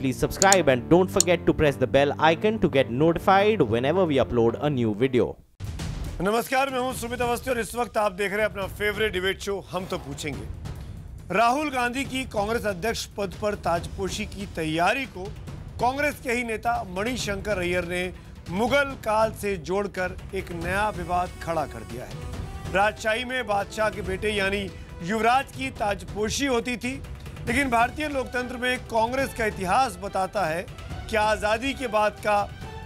please subscribe and don't forget to press the bell icon to get notified whenever we upload a new video. नमस्कार, मैं हूं सुमित अवस्थी और इस वक्त आप देख रहे हैं अपना फेवरेट डिबेट शो हम तो पूछेंगे। राहुल गांधी की कांग्रेस अध्यक्ष पद पर ताजपोशी की तैयारी को कांग्रेस के ही नेता मणिशंकर अय्यर ने मुगल काल से जोड़कर एक नया विवाद खड़ा कर दिया है। राजशाही में बादशाह के बेटे यानी युवराज की ताजपोशी होती थी, लेकिन भारतीय लोकतंत्र में कांग्रेस का इतिहास बताता है कि आज़ादी के बाद का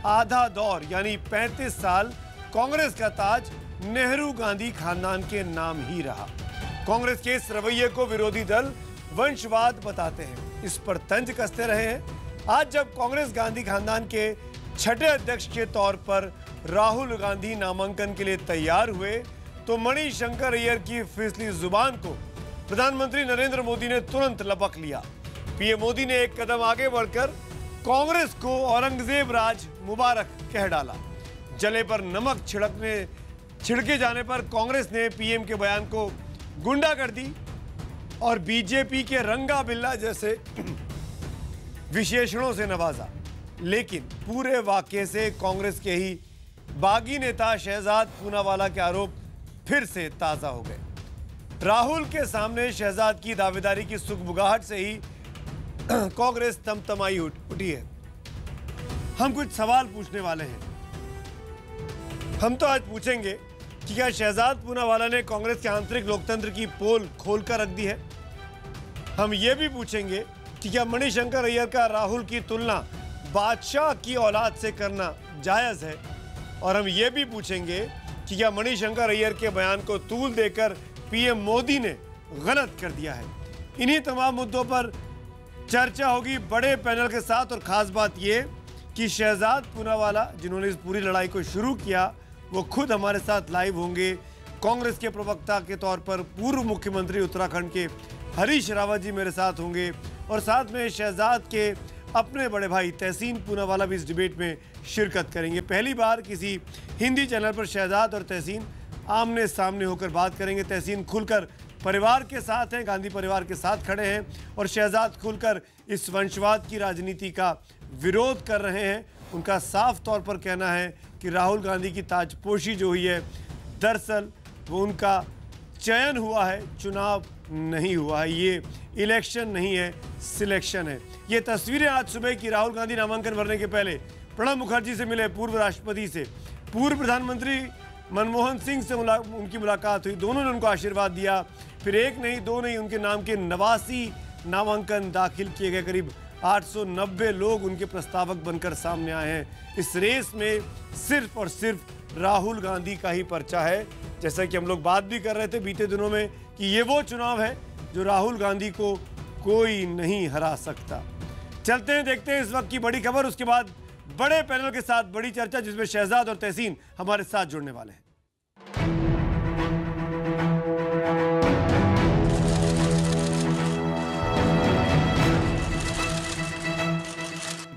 आधा दौर यानी 35 साल कांग्रेस का ताज नेहरू गांधी खानदान के नाम ही रहा। कांग्रेस के इस रवैये को विरोधी दल वंशवाद बताते हैं, इस पर तंज कसते रहे हैं। आज जब कांग्रेस गांधी खानदान के छठे अध्यक्ष के तौर पर राहुल गांधी नामांकन के लिए तैयार हुए, तो मणिशंकर अय्यर की फिसली जुबान को प्रधानमंत्री नरेंद्र मोदी ने तुरंत लपक लिया। पीएम मोदी ने एक कदम आगे बढ़कर कांग्रेस को औरंगजेब राज मुबारक कह डाला। जले पर नमक छिड़के जाने पर कांग्रेस ने पीएम के बयान को गुंडागर्दी और बीजेपी के रंगा बिल्ला जैसे विशेषणों से नवाजा, लेकिन पूरे वाकये से कांग्रेस के ही बागी नेता शहजाद पूनावाला के आरोप फिर से ताजा हो गए। राहुल के सामने शहजाद की दावेदारी की सुगबुगाहट से ही कांग्रेस तमतमाई उठी है। हम कुछ सवाल पूछने वाले हैं। हम तो आज पूछेंगे कि क्या शहजाद पूनावाला ने कांग्रेस के आंतरिक लोकतंत्र की पोल खोलकर रख दी है। हम ये भी पूछेंगे कि क्या मणिशंकर अय्यर का राहुल की तुलना बादशाह की औलाद से करना जायज़ है। और हम ये भी पूछेंगे कि क्या मणिशंकर अय्यर के बयान को तूल देकर पीएम मोदी ने गलत कर दिया है। इन्हीं तमाम मुद्दों पर चर्चा होगी बड़े पैनल के साथ। और खास बात यह कि शहजाद पूनावाला जिन्होंने इस पूरी लड़ाई को शुरू किया, वो खुद हमारे साथ लाइव होंगे। कांग्रेस के प्रवक्ता के तौर पर पूर्व मुख्यमंत्री उत्तराखंड के हरीश रावत जी मेरे साथ होंगे, और साथ में शहजाद के अपने बड़े भाई तहसीन पूनावाला भी इस डिबेट में शिरकत करेंगे। पहली बार किसी हिंदी चैनल पर शहजाद और तहसीन आमने सामने होकर बात करेंगे। तहसीन खुलकर परिवार के साथ हैं, गांधी परिवार के साथ खड़े हैं, और शहजाद खुलकर इस वंशवाद की राजनीति का विरोध कर रहे हैं। उनका साफ तौर पर कहना है कि राहुल गांधी की ताजपोशी जो हुई है, दरअसल वो उनका चयन हुआ है, चुनाव नहीं हुआ है। ये इलेक्शन नहीं है, सिलेक्शन है। ये तस्वीरें आज सुबह की राहुल गांधी नामांकन भरने के पहले प्रणब मुखर्जी से मिले, पूर्व राष्ट्रपति से, पूर्व प्रधानमंत्री मनमोहन सिंह से उनकी मुलाकात हुई। दोनों ने उनको आशीर्वाद दिया। फिर एक नहीं दो नहीं, उनके नाम के 89 नामांकन दाखिल किए गए। करीब 890 लोग उनके प्रस्तावक बनकर सामने आए हैं। इस रेस में सिर्फ और सिर्फ राहुल गांधी का ही पर्चा है। जैसा कि हम लोग बात भी कर रहे थे बीते दिनों में कि ये वो चुनाव है जो राहुल गांधी को कोई नहीं हरा सकता। चलते हैं, देखते हैं इस वक्त की बड़ी खबर, उसके बाद बड़े पैनल के साथ बड़ी चर्चा जिसमें शहजाद और तहसीन हमारे साथ जुड़ने वाले हैं।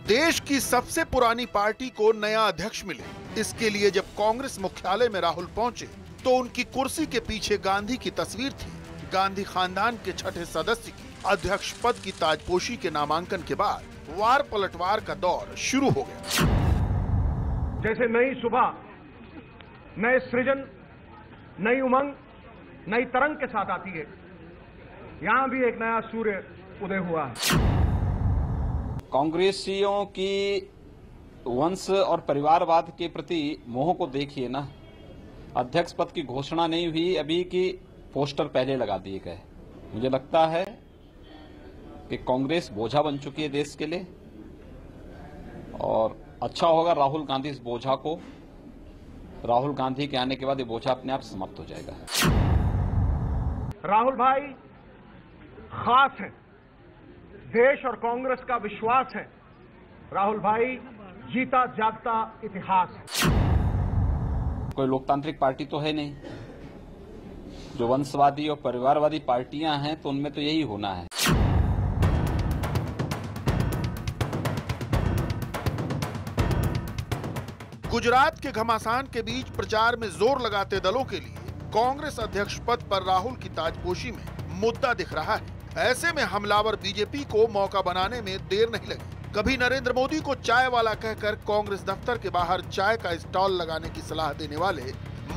देश की सबसे पुरानी पार्टी को नया अध्यक्ष मिले, इसके लिए जब कांग्रेस मुख्यालय में राहुल पहुंचे तो उनकी कुर्सी के पीछे गांधी की तस्वीर थी। गांधी खानदान के छठे सदस्य की अध्यक्ष पद की ताजपोशी के नामांकन के बाद वार पलटवार का दौर शुरू हो गया। जैसे नई सुबह, नए सृजन, नई उमंग, नई तरंग के साथ आती है, यहां भी एक नया सूर्य उदय हुआ है। कांग्रेसियों की वंश और परिवारवाद के प्रति मोह को देखिए ना। अध्यक्ष पद की घोषणा नहीं हुई अभी की पोस्टर पहले लगा दिए गए। मुझे लगता है कि कांग्रेस बोझा बन चुकी है देश के लिए, और अच्छा होगा राहुल गांधी इस बोझा को, राहुल गांधी के आने के बाद ये बोझा अपने आप समाप्त हो जाएगा। राहुल भाई खास है, देश और कांग्रेस का विश्वास है। राहुल भाई जीता जागता इतिहास है। कोई लोकतांत्रिक पार्टी तो है नहीं। जो वंशवादी और परिवारवादी पार्टियां हैं तो उनमें तो यही होना है। गुजरात के घमासान के बीच प्रचार में जोर लगाते दलों के लिए कांग्रेस अध्यक्ष पद पर राहुल की ताजपोशी में मुद्दा दिख रहा है। ऐसे में हमलावर बीजेपी को मौका बनाने में देर नहीं लगी। कभी नरेंद्र मोदी को चाय वाला कहकर कांग्रेस दफ्तर के बाहर चाय का स्टॉल लगाने की सलाह देने वाले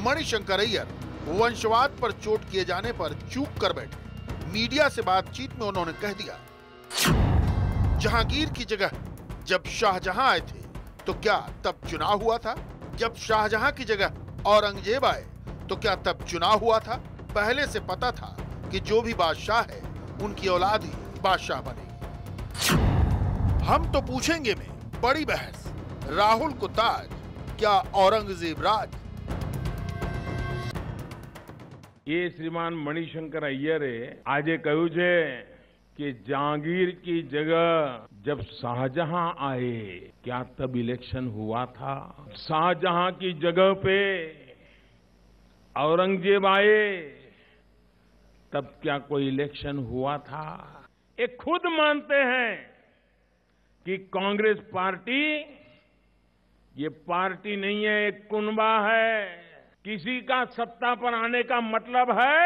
मणिशंकर अय्यर वंशवाद पर चोट किए जाने पर चूक कर बैठे। मीडिया से बातचीत में उन्होंने कह दिया, जहांगीर की जगह जब शाहजहां आए थे तो क्या तब चुनाव हुआ था? जब शाहजहां की जगह औरंगजेब आए तो क्या तब चुनाव हुआ था? पहले से पता था कि जो भी बादशाह है उनकी औलाद ही बादशाह बनेगी। हम तो पूछेंगे में बड़ी बहस, राहुल को ताज क्या औरंगजेब राज? ये श्रीमान मणिशंकर अय्यरे આજે કહ્યું છે कि जहांगीर की जगह जब शाहजहां आए क्या तब इलेक्शन हुआ था? शाहजहां की जगह पे औरंगजेब आए तब क्या कोई इलेक्शन हुआ था? ये खुद मानते हैं कि कांग्रेस पार्टी ये पार्टी नहीं है, एक कुनबा है। किसी का सत्ता पर आने का मतलब है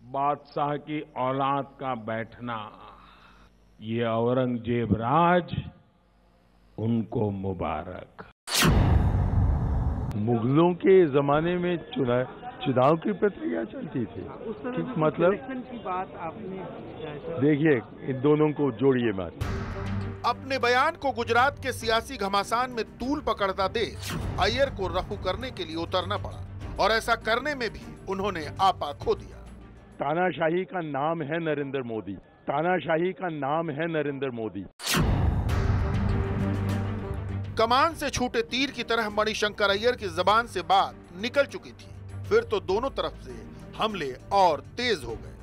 बादशाह की औलाद का बैठना। ये औरंगजेब राज उनको मुबारक। मुगलों के जमाने में चुनाव की प्रक्रिया चलती थी। ठीक, मतलब की बात आपने देखिए, इन दोनों को जोड़िए मत। अपने बयान को गुजरात के सियासी घमासान में तूल पकड़ता देख अय्यर को रफू करने के लिए उतरना पड़ा और ऐसा करने में भी उन्होंने आपा खो दिया। तानाशाही का नाम है नरेंद्र मोदी। तानाशाही का नाम है नरेंद्र मोदी। कमान से छूटे तीर की तरह मणिशंकर अय्यर की जबान से बात निकल चुकी थी। फिर तो दोनों तरफ से हमले और तेज हो गए।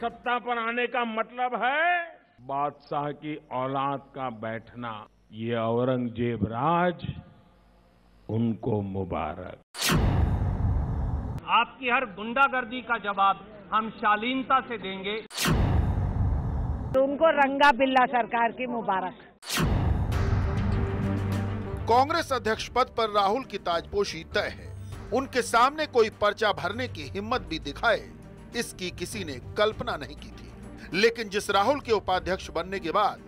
सत्ता पर आने का मतलब है बादशाह की औलाद का बैठना। ये औरंगजेब राज उनको मुबारक। आपकी हर गुंडागर्दी का जवाब हम शालीनता से देंगे। तो उनको रंगा बिल्ला सरकार की मुबारक। कांग्रेस अध्यक्ष पद पर राहुल की ताजपोशी तय है। उनके सामने कोई पर्चा भरने की हिम्मत भी दिखाए, इसकी किसी ने कल्पना नहीं की थी। लेकिन जिस राहुल के उपाध्यक्ष बनने के बाद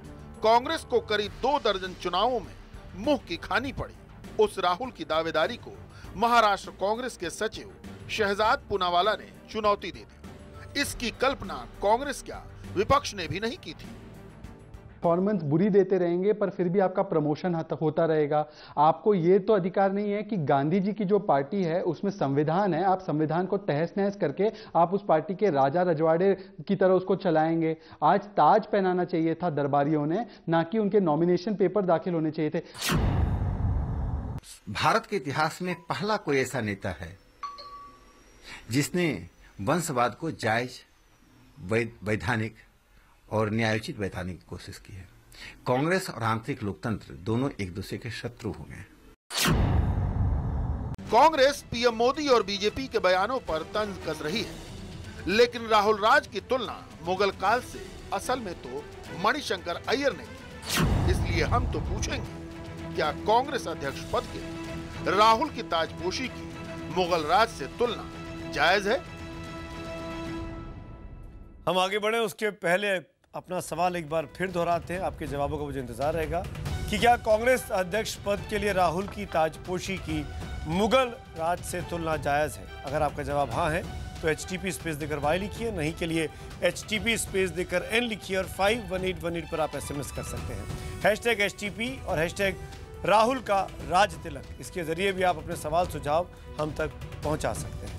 कांग्रेस को करीब 2 दर्जन चुनावों में मुंह की खानी पड़ी, उस राहुल की दावेदारी को महाराष्ट्र कांग्रेस के सचिव शहजाद पूनावाला ने चुनौती दे दी। इसकी कल्पना कांग्रेस क्या विपक्ष ने भी नहीं की थी। परफॉर्मेंस बुरी देते रहेंगे पर फिर भी आपका प्रमोशन होता रहेगा। आपको ये तो अधिकार नहीं है कि गांधी जी की जो पार्टी है उसमें संविधान है, आप संविधान को तहस नहस करके आप उस पार्टी के राजा रजवाड़े की तरह उसको चलाएंगे। आज ताज पहनाना चाहिए था दरबारियों ने, ना कि उनके नॉमिनेशन पेपर दाखिल होने चाहिए थे। भारत के इतिहास में पहला कोई ऐसा नेता है जिसने वंशवाद को जायज, वैधानिक और न्यायोचित बैठाने की कोशिश की है। कांग्रेस और आंतरिक लोकतंत्र दोनों एक दूसरे के शत्रु हो गए। कांग्रेस पीएम मोदी और बीजेपी के बयानों पर तंज कस रही है, लेकिन राहुल राज की तुलना मुगल काल से असल में तो मणिशंकर अय्यर ने की। इसलिए हम तो पूछेंगे, क्या कांग्रेस अध्यक्ष पद के राहुल की ताजपोशी की मुगल राज से तुलना जायज है? हम आगे बढ़े उसके पहले अपना सवाल एक बार फिर दोहराते हैं। आपके जवाबों का मुझे इंतजार रहेगा कि क्या कांग्रेस अध्यक्ष पद के लिए राहुल की ताजपोशी की मुगल राज से तुलना जायज है? अगर आपका जवाब हाँ है तो HTP स्पेस देकर Y लिखिए, नहीं के लिए HTP स्पेस देकर N लिखिए और 51818 पर आप SMS कर सकते हैं। #HTP और #राहुल का राज तिलक, इसके जरिए भी आप अपने सवाल सुझाव हम तक पहुंचा सकते हैं।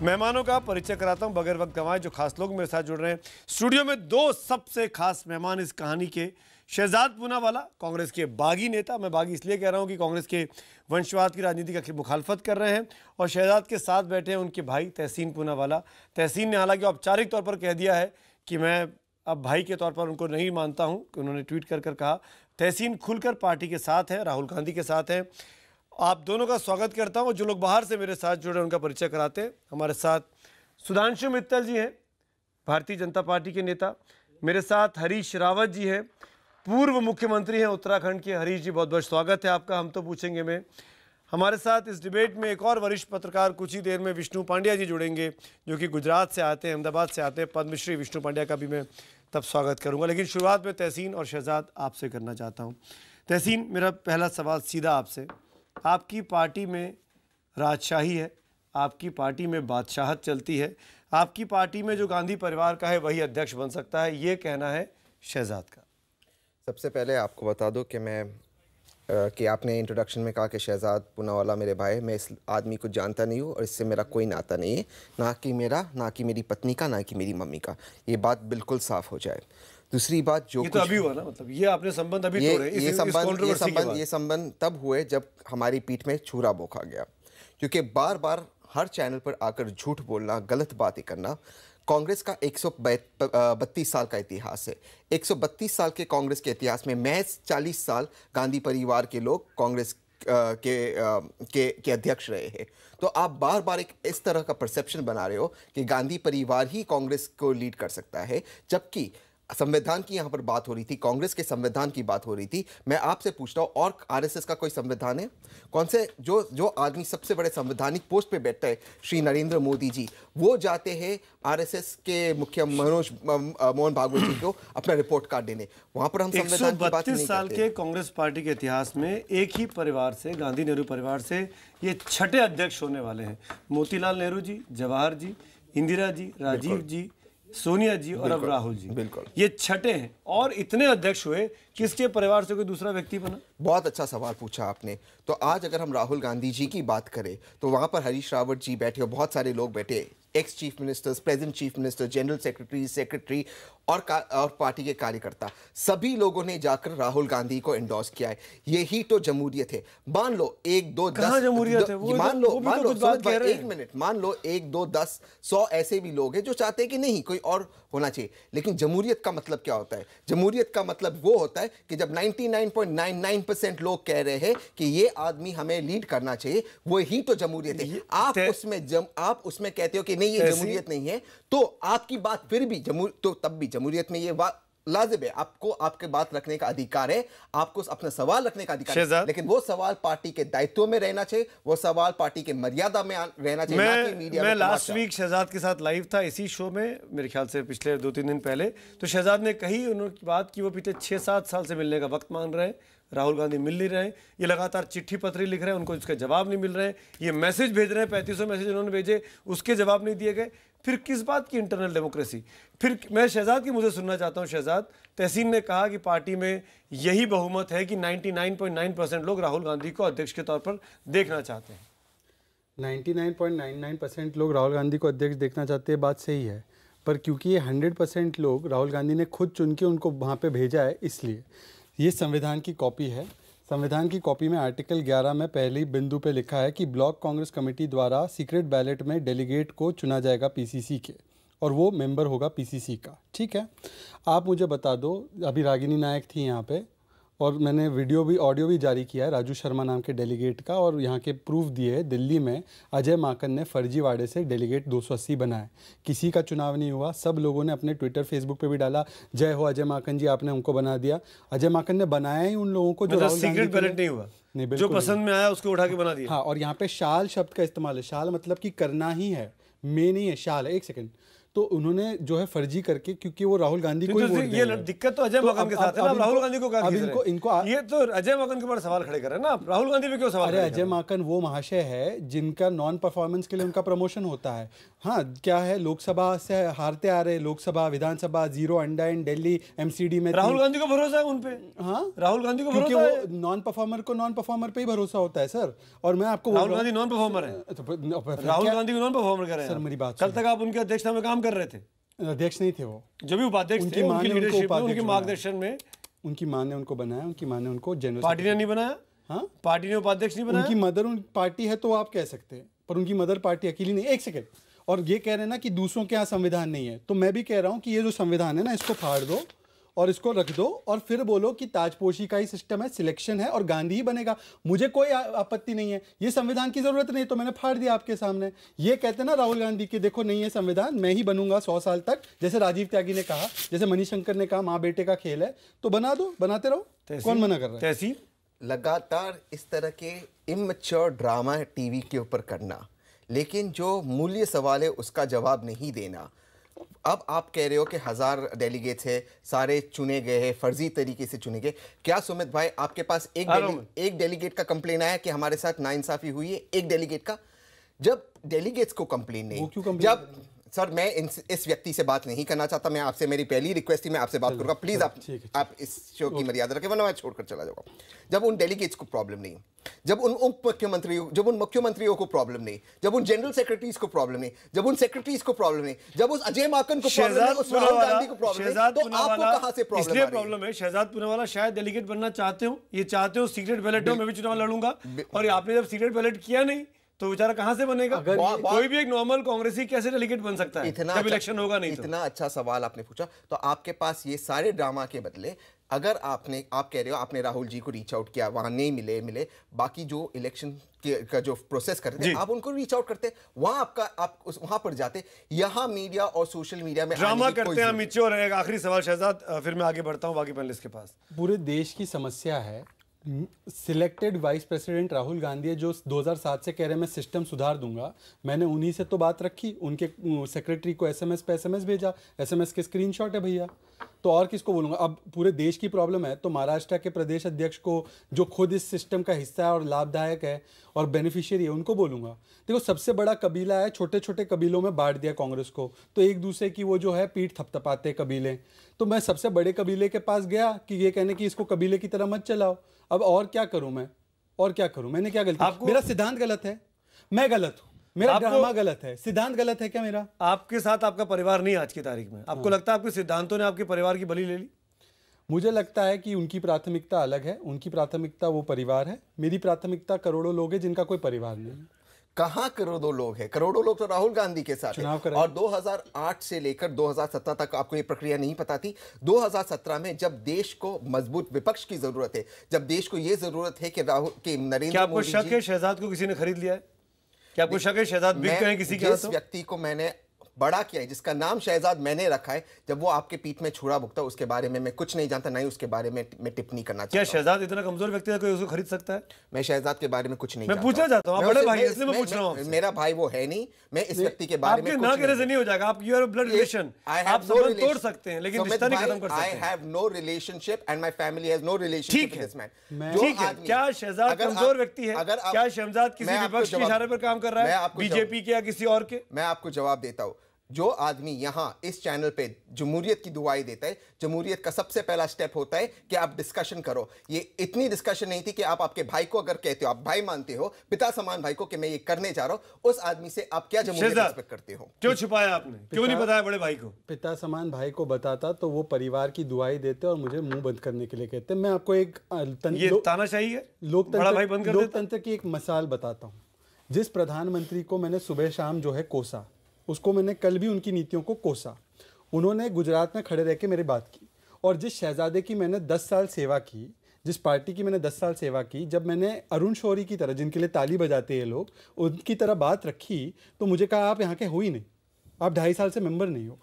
मेहमानों का परिचय कराता हूं बगैर वक्त गंवाए। जो खास लोग मेरे साथ जुड़ रहे हैं स्टूडियो में, 2 सबसे खास मेहमान इस कहानी के। शहजाद पूनावाला, कांग्रेस के बागी नेता, मैं बागी इसलिए कह रहा हूं कि कांग्रेस के वंशवाद की राजनीति की मुखालफत कर रहे हैं, और शहजाद के साथ बैठे हैं उनके भाई तहसीन पूनावाला। तहसीन ने हालांकि औपचारिक तौर पर कह दिया है कि मैं अब भाई के तौर पर उनको नहीं मानता हूँ, कि उन्होंने ट्वीट कर कहा। तहसीन खुलकर पार्टी के साथ है, राहुल गांधी के साथ हैं। आप दोनों का स्वागत करता हूं। जो लोग बाहर से मेरे साथ जुड़े हैं उनका परिचय कराते हैं। हमारे साथ सुधांशु मित्तल जी हैं, भारतीय जनता पार्टी के नेता। मेरे साथ हरीश रावत जी हैं, पूर्व मुख्यमंत्री हैं उत्तराखंड के। हरीश जी, बहुत बहुत स्वागत है आपका। हम तो पूछेंगे में हमारे साथ इस डिबेट में एक और वरिष्ठ पत्रकार कुछ ही देर में विष्णु पांड्या जी जुड़ेंगे, जो कि गुजरात से आते हैं, अहमदाबाद से आते हैं। पद्मश्री विष्णु पांड्या का भी मैं तब स्वागत करूंगा। लेकिन शुरुआत में तहसीन और शहजाद आपसे करना चाहता हूं। तहसीन, मेरा पहला सवाल सीधा आपसे, आपकी पार्टी में राजशाही है, आपकी पार्टी में बादशाहत चलती है, आपकी पार्टी में जो गांधी परिवार का है वही अध्यक्ष बन सकता है, ये कहना है शहजाद का। सबसे पहले आपको बता दूं कि आपने इंट्रोडक्शन में कहा कि शहजाद पूनावाला मेरे भाई, मैं इस आदमी को जानता नहीं हूँ और इससे मेरा कोई नाता नहीं है, ना कि मेरी पत्नी का, ना कि मेरी मम्मी का। ये बात बिल्कुल साफ हो जाए। दूसरी बात, जो ये तो अभी हुआ ना, मतलब ये आपने संबंध अभी तोड़े, ये संबंध तब हुए जब हमारी पीठ में छुरा भोंका गया, क्योंकि बार बार हर चैनल पर आकर झूठ बोलना, गलत बातें करना। कांग्रेस का 132 साल का इतिहास है। 132 साल के कांग्रेस के इतिहास में महज 40 साल गांधी परिवार के लोग कांग्रेस के अध्यक्ष रहे हैं। तो आप बार बार एक इस तरह का परसेप्शन बना रहे हो कि गांधी परिवार ही कांग्रेस को लीड कर सकता है, जबकि संविधान की यहाँ पर बात हो रही थी, कांग्रेस के संविधान की बात हो रही थी। मैं आपसे पूछता हूँ, और आरएसएस का कोई संविधान है? कौन से जो आदमी सबसे बड़े संवैधानिक पोस्ट पे बैठता है, श्री नरेंद्र मोदी जी, वो जाते हैं आरएसएस के मुख्य मोहन भागवत जी को अपना रिपोर्ट कार्ड देने। वहां पर हम संविधान की बात नहीं करते। 132 साल के कांग्रेस पार्टी के इतिहास में एक ही परिवार से, गांधी नेहरू परिवार से, ये छठे अध्यक्ष होने वाले हैं। मोतीलाल नेहरू जी, जवाहर जी, इंदिरा जी, राजीव जी, सोनिया जी और अब राहुल जी, बिल्कुल ये छठे हैं। और इतने अध्यक्ष हुए, किसके परिवार से कोई दूसरा व्यक्ति बना? बहुत अच्छा सवाल पूछा आपने। तो आज अगर हम राहुल गांधी जी की बात करें तो वहां पर हरीश रावत जी बैठे और बहुत सारे लोग बैठे, ex chief ministers, present chief minister, general secretary और पार्टी के कार्यकर्ता, सभी लोगों ने जाकर राहुल गांधी को एंडोर्स किया है। यही तो जमहूरियत है। मान लो 1 2 10 जमहूरियत है, मान लो 1 मिनट, मान लो 1 2 10 100 ऐसे भी लोग हैं जो चाहते हैं कि नहीं, कोई और होना चाहिए। लेकिन जमहूरियत का मतलब क्या होता है? जमहूरियत का मतलब वो होता है कि जब 99.99% लोग कह रहे हैं कि ये आदमी हमें लीड करना चाहिए, वो ही तो जमहूरियत है। आप उसमें कहते हो कि नहीं ये जमहूरियत नहीं है, तो आपकी बात फिर भी तो तब भी जमहूरियत में ये बात लाजिम है। आपको आपके बात रखने का अधिकार है, आपको अपना सवाल रखने का अधिकार है, लेकिन वो सवाल पार्टी के दायित्व में रहना चाहिए, वो सवाल पार्टी के मर्यादा में रहना चाहिए, ना कि मीडिया में। मैं लास्ट वीक शहजाद के साथ लाइव था इसी शो में, मेरे ख्याल से पिछले 2-3 दिन पहले। तो शहजाद ने कही उन्होंने बात की वो पिछले 6-7 साल से मिलने का वक्त मांग रहे हैं, राहुल गांधी मिल नहीं रहे, ये लगातार चिट्ठी पत्री लिख रहे हैं, उनको इसका जवाब नहीं मिल रहे हैं, ये मैसेज भेज रहे हैं, 3500 मैसेज उन्होंने भेजे, उसके जवाब नहीं दिए गए। फिर किस बात की इंटरनल डेमोक्रेसी? फिर मैं शहजाद की मुझे सुनना चाहता हूं। शहजाद, तहसीन ने कहा कि पार्टी में यही बहुमत है कि 99.9% लोग राहुल गांधी को अध्यक्ष के तौर पर देखना चाहते हैं। 99.99% लोग राहुल गांधी को अध्यक्ष देखना चाहते हैं, बात सही है, पर क्योंकि ये 100% लोग राहुल गांधी ने खुद चुन के उनको वहाँ पे भेजा है, इसलिए ये संविधान की कॉपी है। संविधान की कॉपी में आर्टिकल 11 में पहली बिंदु पे लिखा है कि ब्लॉक कांग्रेस कमेटी द्वारा सीक्रेट बैलेट में डेलीगेट को चुना जाएगा पीसीसी के, और वो मेंबर होगा पीसीसी का। ठीक है, आप मुझे बता दो, अभी रागिनी नायक थी यहाँ पे, और मैंने ऑडियो भी जारी किया है राजू शर्मा नाम के डेलीगेट का, और यहाँ के प्रूफ दिए है। दिल्ली में अजय माकन ने फर्जीवाड़े से डेलीगेट 280 बनाए, किसी का चुनाव नहीं हुआ। सब लोगों ने अपने ट्विटर फेसबुक पे भी डाला, जय हो अजय माकन जी, आपने हमको बना दिया। अजय माकन ने बनाया ही उन लोगों को जो सीक्रेट बैलेट नहीं हुआ, जो पसंद में आया उसको उठा के बना दिया। हाँ, और यहाँ पे शाल शब्द का इस्तेमाल है। शाल मतलब कि करना ही है, में नहीं है, शाल है। एक सेकंड, तो उन्होंने जो है फर्जी करके, क्योंकि वो राहुल गांधी को ये दिक्कत तो अजय माकन के साथ है ना, राहुल गांधी को क्या खींच रहे हैं? इनको ये तो अजय माकन के ऊपर सवाल खड़े कर रहे हैं ना आप, राहुल गांधी पे क्यों सवाल? अरे अजय माकन वो महाशय है जिनका नॉन परफॉर्मेंस के लिए उनका प्रमोशन होता है। हाँ, क्या है, लोकसभा से हारते आ रहे, लोकसभा, विधानसभा, 0 अंडा इन दिल्ली एमसीडी में। राहुल गांधी को भरोसा है उन पे? हाँ, राहुल गांधी को भरोसा है। वो नॉन परफॉर्मर पे ही भरोसा होता है सर। और मैं आपको, राहुल गांधी नॉन परफॉर्मर है? राहुल गांधी को नॉन परफॉर्मर कर रहे हैं सर, मेरी बात। कल तक आप उनकी अध्यक्षता में काम कर रहे थे। अध्यक्ष नहीं थे वो, जो भी उपाध्यक्ष थे, उनकी लीडरशिप में, उनके मार्गदर्शन में उनकी मां ने उनको बनाया, उनकी मां ने उनको जनरल। पार्टी ने नहीं बनाया? हाँ, पार्टी ने उपाध्यक्ष नहीं बनाया। उनकी मदर पार्टी है तो आप कह सकते हैं, पर उनकी मदर पार्टी अकेली नहीं। एक सेकंड, और ये कह रहे हैं ना कि दूसरों के यहाँ संविधान नहीं है, तो मैं भी कह रहा हूँ कि ये जो संविधान है ना, इसको फाड़ दो और इसको रख दो, और फिर बोलो कि ताजपोशी का ही सिस्टम है, सिलेक्शन है और गांधी ही बनेगा। मुझे कोई आपत्ति नहीं है, ये संविधान की जरूरत नहीं, तो मैंने फाड़ दिया आपके सामने। ये कहते हैं ना राहुल गांधी कि देखो नहीं है संविधान, मैं ही बनूंगा 100 साल तक, जैसे राजीव त्यागी ने कहा, जैसे मणिशंकर ने कहा, माँ बेटे का खेल है, तो बना दो, बनाते रहो, कौन मना कर रहा है? तहसीन, लगातार इस तरह के इमैच्योर ड्रामा टीवी के ऊपर करना, लेकिन जो मूल्य सवाल है उसका जवाब नहीं देना, अब आप कह रहे हो कि 1000 डेलीगेट्स है, सारे चुने गए हैं, फर्जी तरीके से चुने गए। क्या सुमित भाई आपके पास एक डेलीगेट का कंप्लेन आया कि हमारे साथ नाइंसाफी हुई है? एक डेलीगेट का? जब डेलीगेट्स को कंप्लेन नहीं, जब सर मैं इस व्यक्ति से बात नहीं करना चाहता, मैं आपसे, मेरी पहली रिक्वेस्ट थी, मैं आपसे बात करूंगा, प्लीज आप इस शो की मर्यादा रखें, वरना मैं छोड़कर चला जाऊंगा। जब उन डेलीगेट्स को प्रॉब्लम नहीं, जब उन मुख्यमंत्रियों को प्रॉब्लम नहीं, जब उन जनरल सेक्रेटरीज को प्रॉब्लम नहीं, जब उन सेक्रेटरीज को प्रॉब्लम नहीं, जब उस अजय माकन को प्रॉब्लम नहीं, उस राहुल गांधी को प्रॉब्लम नहीं, तो आपको कहां से प्रॉब्लम? इसलिए प्रॉब्लम है, शहजाद पूनावाला शायद डेलीगेट बनना चाहते हो, ये चाहते हो सीक्रेट बैलेट हो, मैं भी चुनाव लड़ूंगा, और आपने जब सीक्रेट बैलेट किया नहीं तो बेचारा कहां से बनेगा? कोई भी एक नॉर्मल कांग्रेसी कैसे डेलीगेट बन सकता है जब इलेक्शन होगा नहीं? इतना अच्छा सवाल आपने पूछा। तो आपके पास ये सारे ड्रामा के बदले अगर आप कह रहे हो आपने राहुल जी को रीच आउट किया, वहां नहीं मिले, बाकी जो इलेक्शन का जो प्रोसेस करते हैं आप उनको रीच आउट करते, वहां वहां पर जाते, यहाँ मीडिया और सोशल मीडिया में ड्रामा करते हैं, मिच्योर रहेगा। आखिरी सवाल शहजाद, फिर मैं आगे बढ़ता हूं बाकी पैनलिस्ट के पास। पूरे देश की समस्या है, selected vice president Rahul Gandhi है जो 2007 से कह रहे हैं मैं सिस्टम सुधार दूंगा। मैंने उन्हीं से तो बात रखी, उनके सेक्रेटरी को एसएमएस पे एसएमएस भेजा, एसएमएस के स्क्रीनशॉट है भैया, तो और किसको बोलूंगा? अब पूरे देश की प्रॉब्लम है तो महाराष्ट्र के प्रदेश अध्यक्ष को जो खुद इस सिस्टम का हिस्सा है और लाभदायक है और बेनिफिशियरी है उनको बोलूंगा। देखो सबसे बड़ा कबीला है, छोटे छोटे कबीलों में बांट दिया कांग्रेस को, तो एक दूसरे की वो जो है पीठ थपथपाते कबीले। तो मैं सबसे बड़े कबीले के पास गया कि ये कहने की इसको कबीले की तरह मत चलाओ। अब और क्या करूं मैं, और क्या करूं? मैंने क्या गलती? मेरा सिद्धांत गलत है, मैं गलत हूं, मेरा ड्रामा गलत है, सिद्धांत गलत है क्या मेरा? आपके साथ आपका परिवार नहीं आज की तारीख में, आपको लगता है आपके सिद्धांतों ने आपके परिवार की बलि ले ली? मुझे लगता है कि उनकी प्राथमिकता अलग है, उनकी प्राथमिकता वो परिवार है, मेरी प्राथमिकता करोड़ों लोग हैं जिनका कोई परिवार नहीं है। कहां करोड़ों लोग हैं? करोड़ों लोग तो राहुल गांधी के साथ हैं। और 2008 से लेकर 2017 तक आपको ये प्रक्रिया नहीं पता थी? 2017 में जब देश को मजबूत विपक्ष की जरूरत है, जब देश को ये जरूरत है कि राहुल के नरेंद्र मोदी, क्या आपको शक है शहजाद को किसी ने खरीद लिया है? क्या आपको शक है शहजाद बिक गए किसी के हाथों? जिस व्यक्ति को मैंने बड़ा किया है, जिसका नाम शहजाद मैंने रखा है, जब वो आपके पीठ में छुरा भुगता उसके बारे में मैं कुछ नहीं जानता, नहीं उसके बारे में मैं टिप्पणी करना चाहता हूं। क्या शहजाद इतना कमजोर व्यक्ति है कोई उसको खरीद सकता है? मैं शहजाद के बारे में कुछ नहीं मैं पूछना चाहता हूं, बड़े भाई इसलिए मैं पूछ रहा हूं। मेरा भाई वो है नहीं, मैं इस व्यक्ति के बारे में आपके ना कहने से नहीं हो जाएगा। आप यू आर ब्लड रिलेशन, आप संबंध तोड़ सकते हैं लेकिन रिश्ता नहीं खत्म कर सकते। I have no relationship and my family has no relationship with this man. ठीक है, क्या शहजाद कमजोर व्यक्ति है? क्या शहजाद किसी विपक्ष के इशारे पर काम कर रहा है, बीजेपी के या किसी और के? मैं आपको जवाब देता हूं। जो आदमी यहां इस चैनल पे जमहूरियत की दुआई देता है, जमहूरियत का सबसे पहला स्टेप होता है कि आप डिस्कशन करो। ये इतनी डिस्कशन नहीं थी कि आप आपके भाई को अगर कहते हो, आप भाई मानते हो, पिता समान भाई को कि मैं ये करने जा रहा हूं, उस आदमी से आप क्या जमहूरियत एक्सपेक्ट करते हो? क्यों छुपाया आपने? क्यों नहीं बताया बड़े भाई को? पिता समान भाई को बताता तो वो परिवार की दुआई देते और मुझे मुंह बंद करने के लिए कहते। मैं आपको एक तानाशाही है, लोकतंत्र की एक मिसाल बताता हूँ। जिस प्रधानमंत्री को मैंने सुबह शाम जो है कोसा, उसको मैंने कल भी उनकी नीतियों को कोसा। उन्होंने गुजरात में खड़े रह के मेरी बात की। और जिस शहजादे की मैंने 10 साल सेवा की, जिस पार्टी की मैंने 10 साल सेवा की, जब मैंने अरुण शौरी की तरह, जिनके लिए ताली बजाते हैं लोग, उनकी तरह बात रखी तो मुझे कहा आप यहाँ के हो ही नहीं, आप 2.5 साल से मेंबर नहीं हो।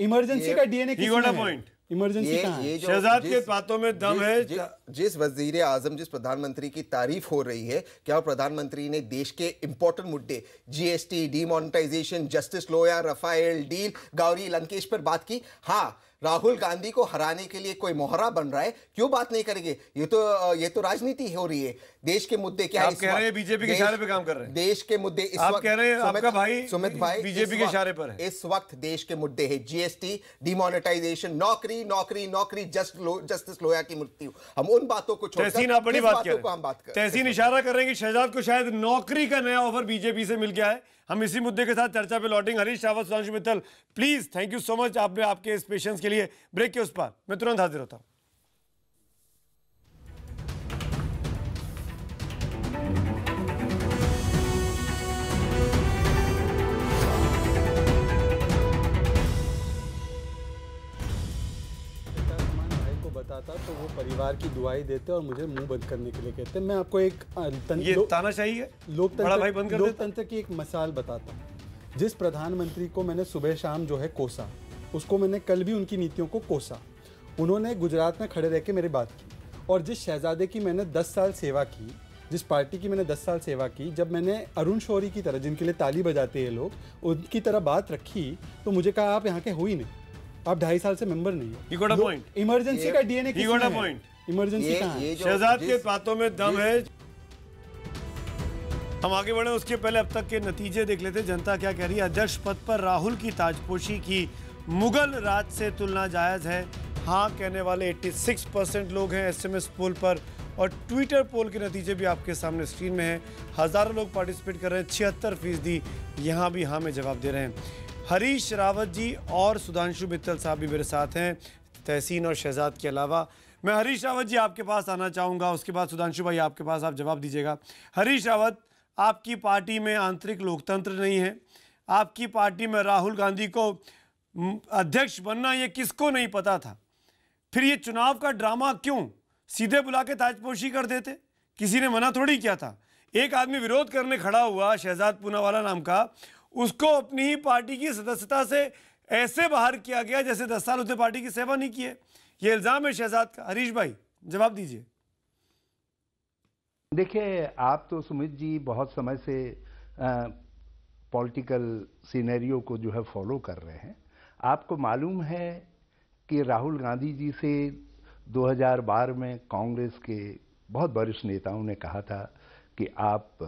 इमरजेंसी का डीएनए इमरजेंसी कहां है? शहजाद के बातों में दम है। जिस वजीर आजम, जिस प्रधानमंत्री की तारीफ हो रही है, क्या वो प्रधानमंत्री ने देश के इंपॉर्टेंट मुद्दे जीएसटी, डीमोनेटाइजेशन, जस्टिस लोया, रफाएल डील, गौरी लंकेश पर बात की? हाँ, राहुल गांधी को हराने के लिए कोई मोहरा बन रहा है, क्यों बात नहीं करेंगे? ये तो राजनीति हो रही है। देश के मुद्दे क्या है? आप कह रहे हैं बीजेपी के इशारे पे काम कर रहे हैं। देश के मुद्दे इस आप वक्त कह रहे हैं आपका भाई सुमित भाई बीजेपी के इशारे पर है। इस वक्त देश के मुद्दे है जीएसटी, डिमोनेटाइजेशन, नौकरी नौकरी नौकरी, जस्टिस लोया की मृत्यु। हम उन बातों को छोड़कर तहसीन आप बड़ी बात को हम बात करें। तहसीन इशारा कर रहे हैं कि शहजाद को शायद नौकरी का नया ऑफर बीजेपी से मिल गया है। हम इसी मुद्दे के साथ चर्चा पे लौटेंगे। Harish Rawat, Sudhanshu Mittal, please, thank you so much आपने आपके इस पेशेंस के लिए। ब्रेक के उस पार मैं तुरंत हाजिर होता हूं। बताता तो वो परिवार की दुआई देते और मुझे मुंह बंद करने के लिए कहते। मैं आपको एक तानाशाही है, लोकतंत्र की एक मिसाल बताता हूँ। जिस प्रधानमंत्री को मैंने सुबह शाम जो है कोसा, उसको मैंने कल भी उनकी नीतियों को कोसा। उन्होंने गुजरात में खड़े रह के मेरी बात की। और जिस शहजादे की मैंने 10 साल सेवा की, जिस पार्टी की मैंने 10 साल सेवा की, जब मैंने अरुण शौरी की तरह, जिनके लिए ताली बजाते हैं लोग, उनकी तरह बात रखी, तो मुझे कहा आप यहाँ के हो ही नहीं, आप 2.5 साल से मेंबर नहीं हो। इमरजेंसी का डीएनए इमरजेंसी कहाँ है? शहजाद के बातों में दम है। हम आगे बढ़े उसके पहले अब तक के नतीजे देख लेते। जनता क्या कह रही है? अध्यक्ष पद पर राहुल की ताजपोशी की मुगल राज से तुलना जायज है। हाँ कहने वाले 86% लोग हैं एसएमएस पोल पर, और ट्विटर पोल के नतीजे भी आपके सामने स्क्रीन में हैं। हजारों लोग पार्टिसिपेट कर रहे हैं, 76% यहाँ भी हाँ में जवाब दे रहे हैं। हरीश रावत जी और सुधांशु मित्तल साहब भी मेरे साथ हैं, तहसीन और शहजाद के अलावा। मैं हरीश रावत जी आपके पास आना चाहूँगा, उसके बाद सुधांशु भाई आपके पास, आप जवाब दीजिएगा। हरीश रावत, आपकी पार्टी में आंतरिक लोकतंत्र नहीं है, आपकी पार्टी में राहुल गांधी को अध्यक्ष बनना ये किसको नहीं पता था, फिर ये चुनाव का ड्रामा क्यों? सीधे बुला के ताजपोशी कर देते, किसी ने मना थोड़ी किया था। एक आदमी विरोध करने खड़ा हुआ, शहजाद पूनावाला नाम का, उसको अपनी ही पार्टी की सदस्यता से ऐसे बाहर किया गया जैसे 10 साल उसने पार्टी की सेवा नहीं की है। ये इल्जाम है शहजाद का। हरीश भाई जवाब दीजिए। देखिए, आप तो सुमित जी बहुत समय से पॉलिटिकल सिनेरियो को जो है फॉलो कर रहे हैं। आपको मालूम है कि राहुल गांधी जी से 2012 में कांग्रेस के बहुत वरिष्ठ नेताओं ने कहा था कि आप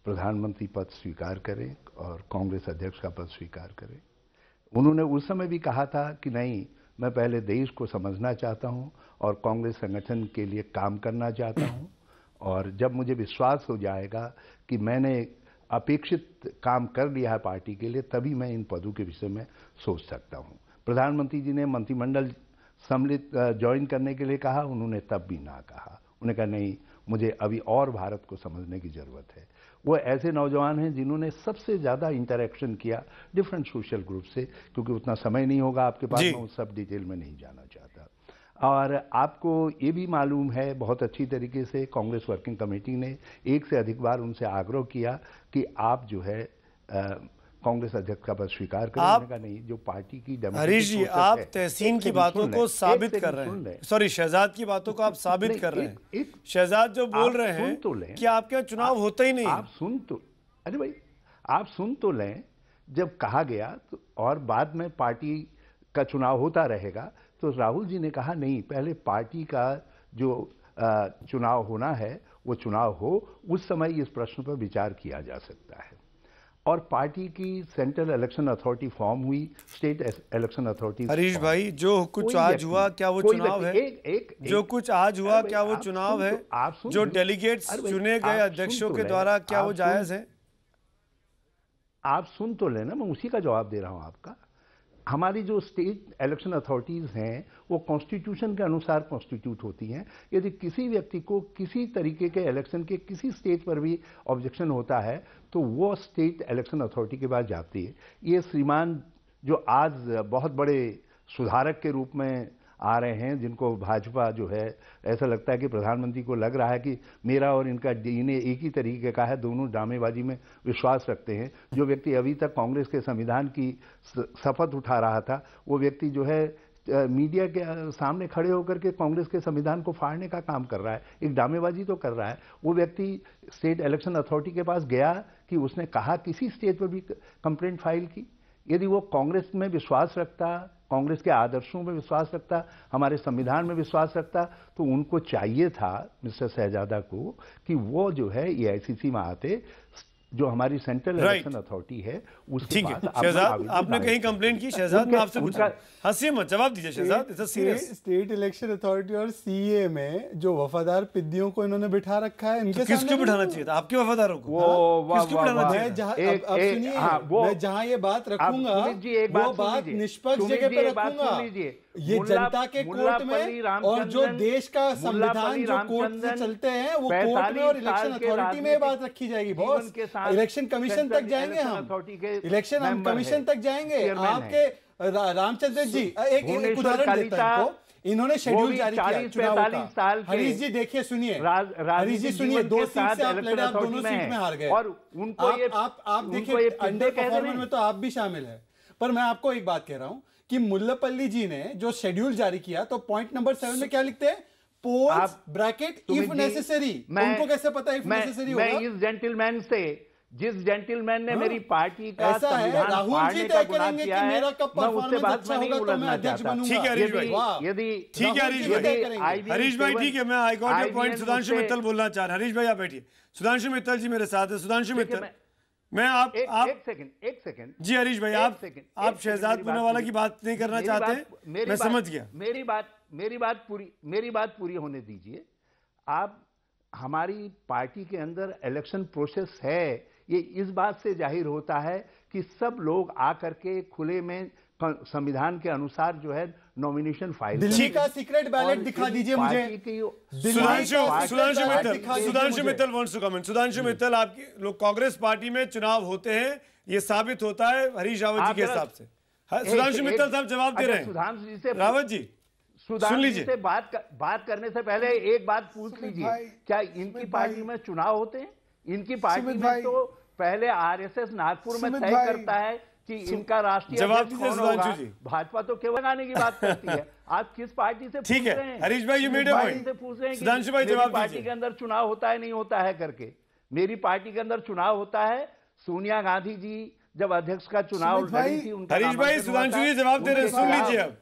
प्रधानमंत्री पद स्वीकार करें और कांग्रेस अध्यक्ष का पद स्वीकार करें। उन्होंने उस समय भी कहा था कि नहीं, मैं पहले देश को समझना चाहता हूं और कांग्रेस संगठन के लिए काम करना चाहता हूं, और जब मुझे विश्वास हो जाएगा कि मैंने अपेक्षित काम कर लिया है पार्टी के लिए, तभी मैं इन पदों के विषय में सोच सकता हूं। प्रधानमंत्री जी ने मंत्रिमंडल सम्मिलित ज्वाइन करने के लिए कहा, उन्होंने तब भी ना कहा। उन्होंने कहा नहीं, मुझे अभी और भारत को समझने की जरूरत है। वो ऐसे नौजवान हैं जिन्होंने सबसे ज़्यादा इंटरेक्शन किया डिफरेंट सोशल ग्रुप से, क्योंकि उतना समय नहीं होगा आपके पास, मैं उस सब डिटेल में नहीं जाना चाहता। और आपको ये भी मालूम है बहुत अच्छी तरीके से, कांग्रेस वर्किंग कमेटी ने एक से अधिक बार उनसे आग्रह किया कि आप जो है कांग्रेस अध्यक्ष का पद स्वीकार करने का नहीं, जो पार्टी की हरीश जी, आप तहसीन की बातों को साबित कर रहे हैं, सॉरी शहजाद की बातों को आप साबित कर रहे हैं। शहजाद जो बोल रहे हैं कि आपके यहाँ चुनाव होता ही नहीं। आप सुन तो, अरे भाई आप सुन तो लें, जब कहा गया तो, और बाद में पार्टी का चुनाव होता रहेगा, तो राहुल जी ने कहा नहीं, पहले पार्टी का जो चुनाव होना है वो चुनाव हो, उस समय इस प्रश्न पर विचार किया जा सकता है। और पार्टी की सेंट्रल इलेक्शन अथॉरिटी फॉर्म हुई, स्टेट इलेक्शन अथॉरिटी। हरीश भाई, जो कुछ आज हुआ क्या वो चुनाव है? जो कुछ आज हुआ क्या वो चुनाव है? जो डेलीगेट्स चुने गए अध्यक्षों के द्वारा क्या वो जायज है? आप सुन तो लेना, मैं उसी का जवाब दे रहा हूं आपका। हमारी जो स्टेट इलेक्शन अथॉरिटीज़ हैं वो कॉन्स्टिट्यूशन के अनुसार कॉन्स्टिट्यूट होती हैं। यदि किसी व्यक्ति को किसी तरीके के इलेक्शन के किसी स्टेट पर भी ऑब्जेक्शन होता है तो वो स्टेट इलेक्शन अथॉरिटी के पास जाती है। ये श्रीमान जो आज बहुत बड़े सुधारक के रूप में आ रहे हैं, जिनको भाजपा जो है ऐसा लगता है कि प्रधानमंत्री को लग रहा है कि मेरा और इनका डीएनए एक ही तरीके का है, दोनों ड्रामेबाजी में विश्वास रखते हैं। जो व्यक्ति अभी तक कांग्रेस के संविधान की शपथ उठा रहा था, वो व्यक्ति जो है मीडिया के सामने खड़े होकर के कांग्रेस के संविधान को फाड़ने का काम कर रहा है, एक ड्रामेबाजी तो कर रहा है। वो व्यक्ति स्टेट इलेक्शन अथॉरिटी के पास गया कि उसने कहा किसी स्टेट पर भी कंप्लेंट फाइल की। यदि वो कांग्रेस में विश्वास रखता, कांग्रेस के आदर्शों में विश्वास रखता, हमारे संविधान में विश्वास रखता, तो उनको चाहिए था मिस्टर शहजादा को कि वो जो है एआईसीसी में आते, जो हमारी सेंट्रल इलेक्शन अथॉरिटी है उसके पास। शहजाद, आपने कहीं कंप्लेंट की? शहजाद, मैं आपसे पूछा, हंसिए मत, जवाब दीजिए Shahzad. It's serious. State election authority और सीए में जो वफादार पिद्दियों को इन्होंने बिठा रखा है, इनके किसको बिठाना चाहिए था? आपके वफादारों को? किसको बिठाना चाहिए? मैं जहां ये बात रखूंगा वो बात निष्पक्ष जगह पे रखूंगा। ये जनता के कोर्ट में, और जो देश का संविधान जो कोर्ट से चलते हैं वो कोर्ट में और इलेक्शन अथॉरिटी में बात रखी जाएगी। बॉस, इलेक्शन कमीशन तक जाएंगे हम, इलेक्शन कमीशन तक जाएंगे। आपके रामचंद्र जी एक उदाहरण देता हूं, इन्होंने शेड्यूल जारी किया चुनाव का। हरीश जी देखिए, सुनिए, हरीश जी सुनिए, 2 सीट से आप लड़े, आप दोनों सीट में हार गए। और उनको आप देखिए, अंडर परफॉर्मेंस में तो आप भी शामिल है। पर मैं आपको एक बात कह रहा हूं कि मुल्लापल्ली जी ने जो शेड्यूल जारी किया, तो पॉइंट नंबर 7 में क्या लिखते हैं? पोल्स ब्रैकेट इफ नेसेसरी, उनको कैसे पता इफ नेसेसरी होगा? मैं इस जेंटलमैन से, जिस जेंटलमैन ने मेरी पार्टी का ऐसा है, राहुल जी तय करेंगे कि मेरा कब परफॉर्मेंस अच्छा होगा तो मैं अध्यक्ष बनूंगा। ठीक है हरीश भाई, यदि ठीक है हरीश भाई ठीक है, मैं I got your point. Sudhanshu Mittal बोलना चाह रहे हैं। हरीश भाई आप बैठिए। सुधांशु मित्तल जी मेरे साथ है। सुधांशु मित्तल, मैं आप एक सेकंड जी हरीश भाई, आप शहजाद पूनावाला की बात नहीं करना चाहते? मैं समझ गया। मेरी बात पूरी होने दीजिए। आप, हमारी पार्टी के अंदर इलेक्शन प्रोसेस है, ये इस बात से जाहिर होता है कि सब लोग आकर के खुले में संविधान के अनुसार जो है नॉमिनेशन फाइल। दिल्ली का सीक्रेट बैलेट दिखा दीजिए मुझे। Sudhanshu Mittal wants to comment. Sudhanshu Mittal, आपके लोग कांग्रेस पार्टी में चुनाव होते हैं, ये साबित होता है हरीश रावत जी के हिसाब से। सुधांशु मित्तल साहब जवाब दे रहे हैं। सुधांशु जी से, रावत जी सुन लीजिए, से बात करने से पहले एक बात पूछ लीजिए, क्या इनकी पार्टी में चुनाव होते हैं? इनकी पार्टी में तो पहले आरएसएस नागपुर में तय करता है कि इनका राष्ट्रीय अध्यक्ष कौन होगा। भाजपा तो केवल लगाने की बात करती है। आप किस पार्टी से पूछ रहे हैं? हरीश भाई, यू मेड अ पॉइंट। पूछ रहे हैं कि मेरी पार्टी के अंदर चुनाव होता है नहीं होता है करके। मेरी पार्टी के अंदर चुनाव होता है। सोनिया गांधी जी जब अध्यक्ष का चुनाव लड़ी थी, उनका हरीश भाई सुधांशु जी जवाब दे रहे हैं, सुन लीजिए अब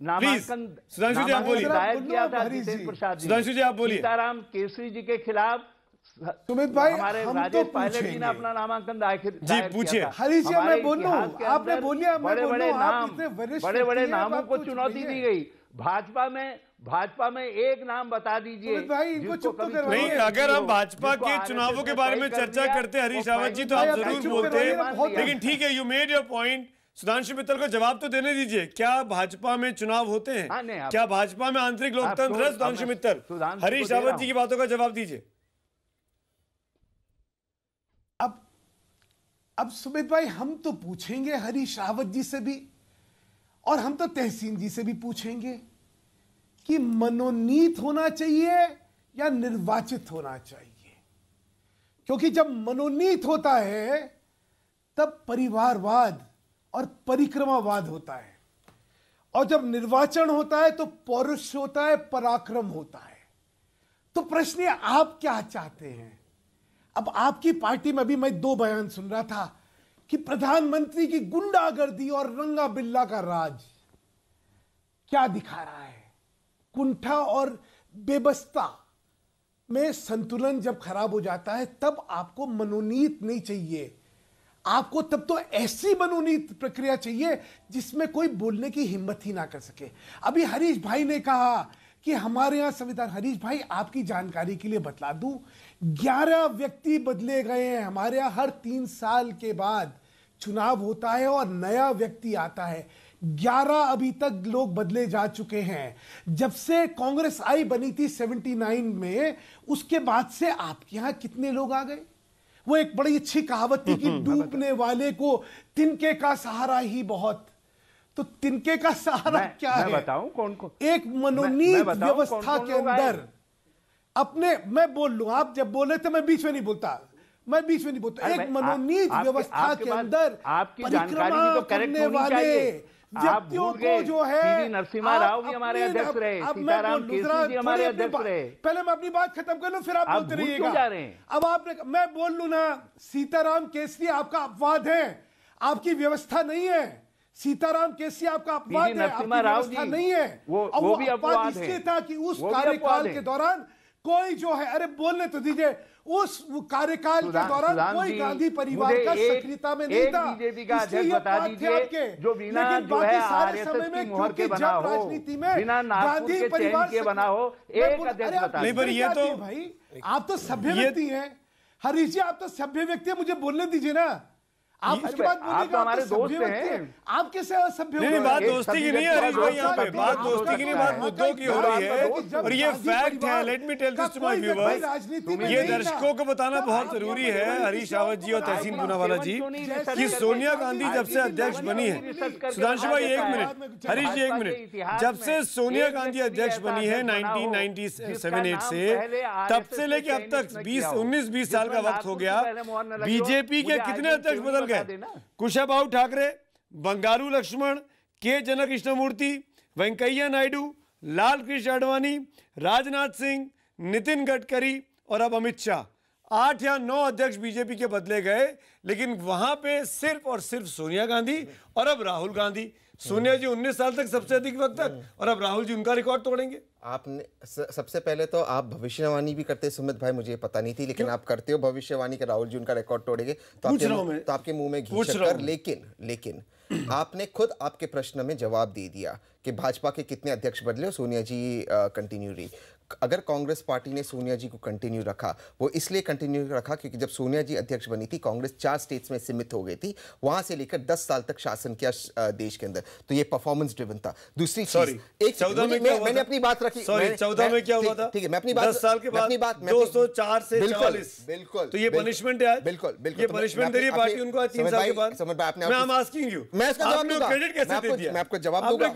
नामांकन सुधांशु जी आप बोलिए। दायर किया था जितेंद्र प्रसाद जी। सुधांशु जी आप बोलिए। सीताराम केसरी जी के खिलाफ सुमित भाई, हमारे राजेश पायलट जी ने अपना नामांकन दाखिल जी पूछिए। हरीश जी मैं बोलूं, आपने बोलिए, बड़े बड़े नामों को चुनौती दी गई। भाजपा में एक नाम बता दीजिए नहीं। अगर हम भाजपा के चुनावों के बारे में चर्चा करते हरीश रावत जी तो आप जरूर बोलते, लेकिन ठीक है, you made your point. Sudhanshu Mittal को जवाब तो देने दीजिए। क्या भाजपा में चुनाव होते हैं? क्या भाजपा में आंतरिक लोकतंत्र है? सुधांशु मित्तल, हरीश रावत जी की बातों का जवाब दीजिए। अब सुमित भाई, हम तो पूछेंगे हरीश रावत जी से भी, और हम तो तहसीन जी से भी पूछेंगे कि मनोनीत होना चाहिए या निर्वाचित होना चाहिए। क्योंकि जब मनोनीत होता है तब परिवारवाद और परिक्रमावाद होता है, और जब निर्वाचन होता है तो पौरुष होता है, पराक्रम होता है। तो प्रश्न है, आप क्या चाहते हैं? अब आपकी पार्टी में भी मैं 2 बयान सुन रहा था कि प्रधानमंत्री की गुंडागर्दी और रंगा बिल्ला का राज क्या दिखा रहा है। कुंठा और बेबस्ता में संतुलन जब खराब हो जाता है तब आपको मनोनीत नहीं चाहिए। आपको तब तो ऐसी मनोनीत प्रक्रिया चाहिए जिसमें कोई बोलने की हिम्मत ही ना कर सके। अभी हरीश भाई ने कहा कि हमारे यहां संविधान, हरीश भाई आपकी जानकारी के लिए बतला दूं, 11 व्यक्ति बदले गए हैं हमारे यहां। हर 3 साल के बाद चुनाव होता है और नया व्यक्ति आता है। 11 अभी तक लोग बदले जा चुके हैं। जब से कांग्रेस आई बनी थी 79 में, उसके बाद से आपके यहां कितने लोग आ गए? वो एक बड़ी अच्छी कहावत थी कि डूबने वाले को तिनके का सहारा ही बहुत। तो तिनके का सहारा क्या है? मैं बताऊं कौन को? एक मनोनीत व्यवस्था के अंदर अपने, मैं बोल लूं, आप जब बोले थे मैं बीच में नहीं बोलता, एक मनोनीत व्यवस्था के अंदर आपकी जानकारी भी तो करेक्ट होनी चाहिए। व्यक्तियों को जो है, नरसिम्हा राव भी हमारे अध्यक्ष रहे, सीताराम केसरी जी हमारे अध्यक्ष रहे। पहले मैं अपनी बात खत्म कर लूं, फिर आप बोलते रहिएगा। अब आपने, मैं बोल लूं ना, सीताराम केसरी आपका अपवाद है, आपकी व्यवस्था नहीं है। सीताराम केसरी आपका अपवाद है, आपकी व्यवस्था नहीं है। वो भी अपवाद इसलिए था कि उस कार्यकाल के दौरान कोई जो है, अरे बोलने तो दीजिए, उस कार्यकाल के दौरान कोई गांधी परिवार का सक्रियता में नहीं था। बीजेपी का अध्यक्ष बता दीजिए जो बिना जो है आरएसएस की मोहर के बना हो, बिना नागपुर के चयन के बना हो, एक अध्यक्ष बता दीजिए। ये तो भाई, आप तो सभ्य व्यक्ति हैं हरीश जी, आप तो सभ्य व्यक्ति हैं, मुझे बोलने दीजिए ना। आप उसके बाद बोलिएगा, हमारे दोस्त हैं। आप कैसे असभ्य? नहीं, बात दोस्ती की नहीं है हरीश भाई, यहाँ पे बात दोस्ती की नहीं, बात मुद्दों की हो रही है और ये फैक्ट है। Let me tell this to my viewers, ये दर्शकों को बताना बहुत जरूरी है, हरीश रावत जी और तहसीन पूनावाला जी, कि सोनिया गांधी जब से अध्यक्ष बनी है, सुधांशु भाई 1 मिनट, हरीश जी 1 मिनट, जब से सोनिया गांधी अध्यक्ष बनी है 1997-8 से, तब से लेके अब तक 19-20 साल का वक्त हो गया। बीजेपी के कितने अध्यक्ष बदल गए? कुशाभाऊ ठाकरे, बंगारू लक्ष्मण, के जनक कृष्णमूर्ति, वेंकैया नायडू, लाल कृष्ण आडवाणी, राजनाथ सिंह, नितिन गडकरी और अब अमित शाह, 8 या 9 अध्यक्ष बीजेपी के बदले गए, लेकिन वहां पे सिर्फ और सिर्फ सोनिया गांधी और अब राहुल गांधी। सोनिया जी 19 साल तक सबसे अधिक वक्त तक, और अब राहुल जी उनका रिकॉर्ड तोड़ेंगे। आपने सबसे पहले तो आप भविष्यवाणी भी करते सुमित भाई, मुझे पता नहीं थी, लेकिन आप करते हो भविष्यवाणी कि राहुल जी उनका रिकॉर्ड तोड़ेंगे, तो आपके मुंह में घी शक्कर। लेकिन आपने खुद आपके प्रश्न में जवाब दे दिया कि भाजपा के कितने अध्यक्ष बदले और सोनिया जी कंटिन्यू रही। अगर कांग्रेस पार्टी ने सोनिया जी को कंटिन्यू रखा, वो इसलिए कंटिन्यू रखा क्योंकि जब सोनिया जी अध्यक्ष बनी थी, कांग्रेस 4 स्टेट्स में सीमित हो गई थी, वहां से लेकर 10 साल तक शासन किया देश के अंदर, तो ये परफॉर्मेंस ड्रिवन था। दूसरी चीज, एक 14 में मैंने अपनी बात रखी, 14 में क्या हुआ था? ठीक है, मैं अपनी बात 10 साल के बाद 204 से 44, बिल्कुल, तो ये पनिशमेंट है। बिल्कुल, ये पनिशमेंट दे रही है पार्टी उनको 3 साल के बाद। मैं आस्किंग यू, मैं इसका जवाब दूंगा, क्रेडिट कैसे दे दिया? मैं आपको जवाब दूंगा,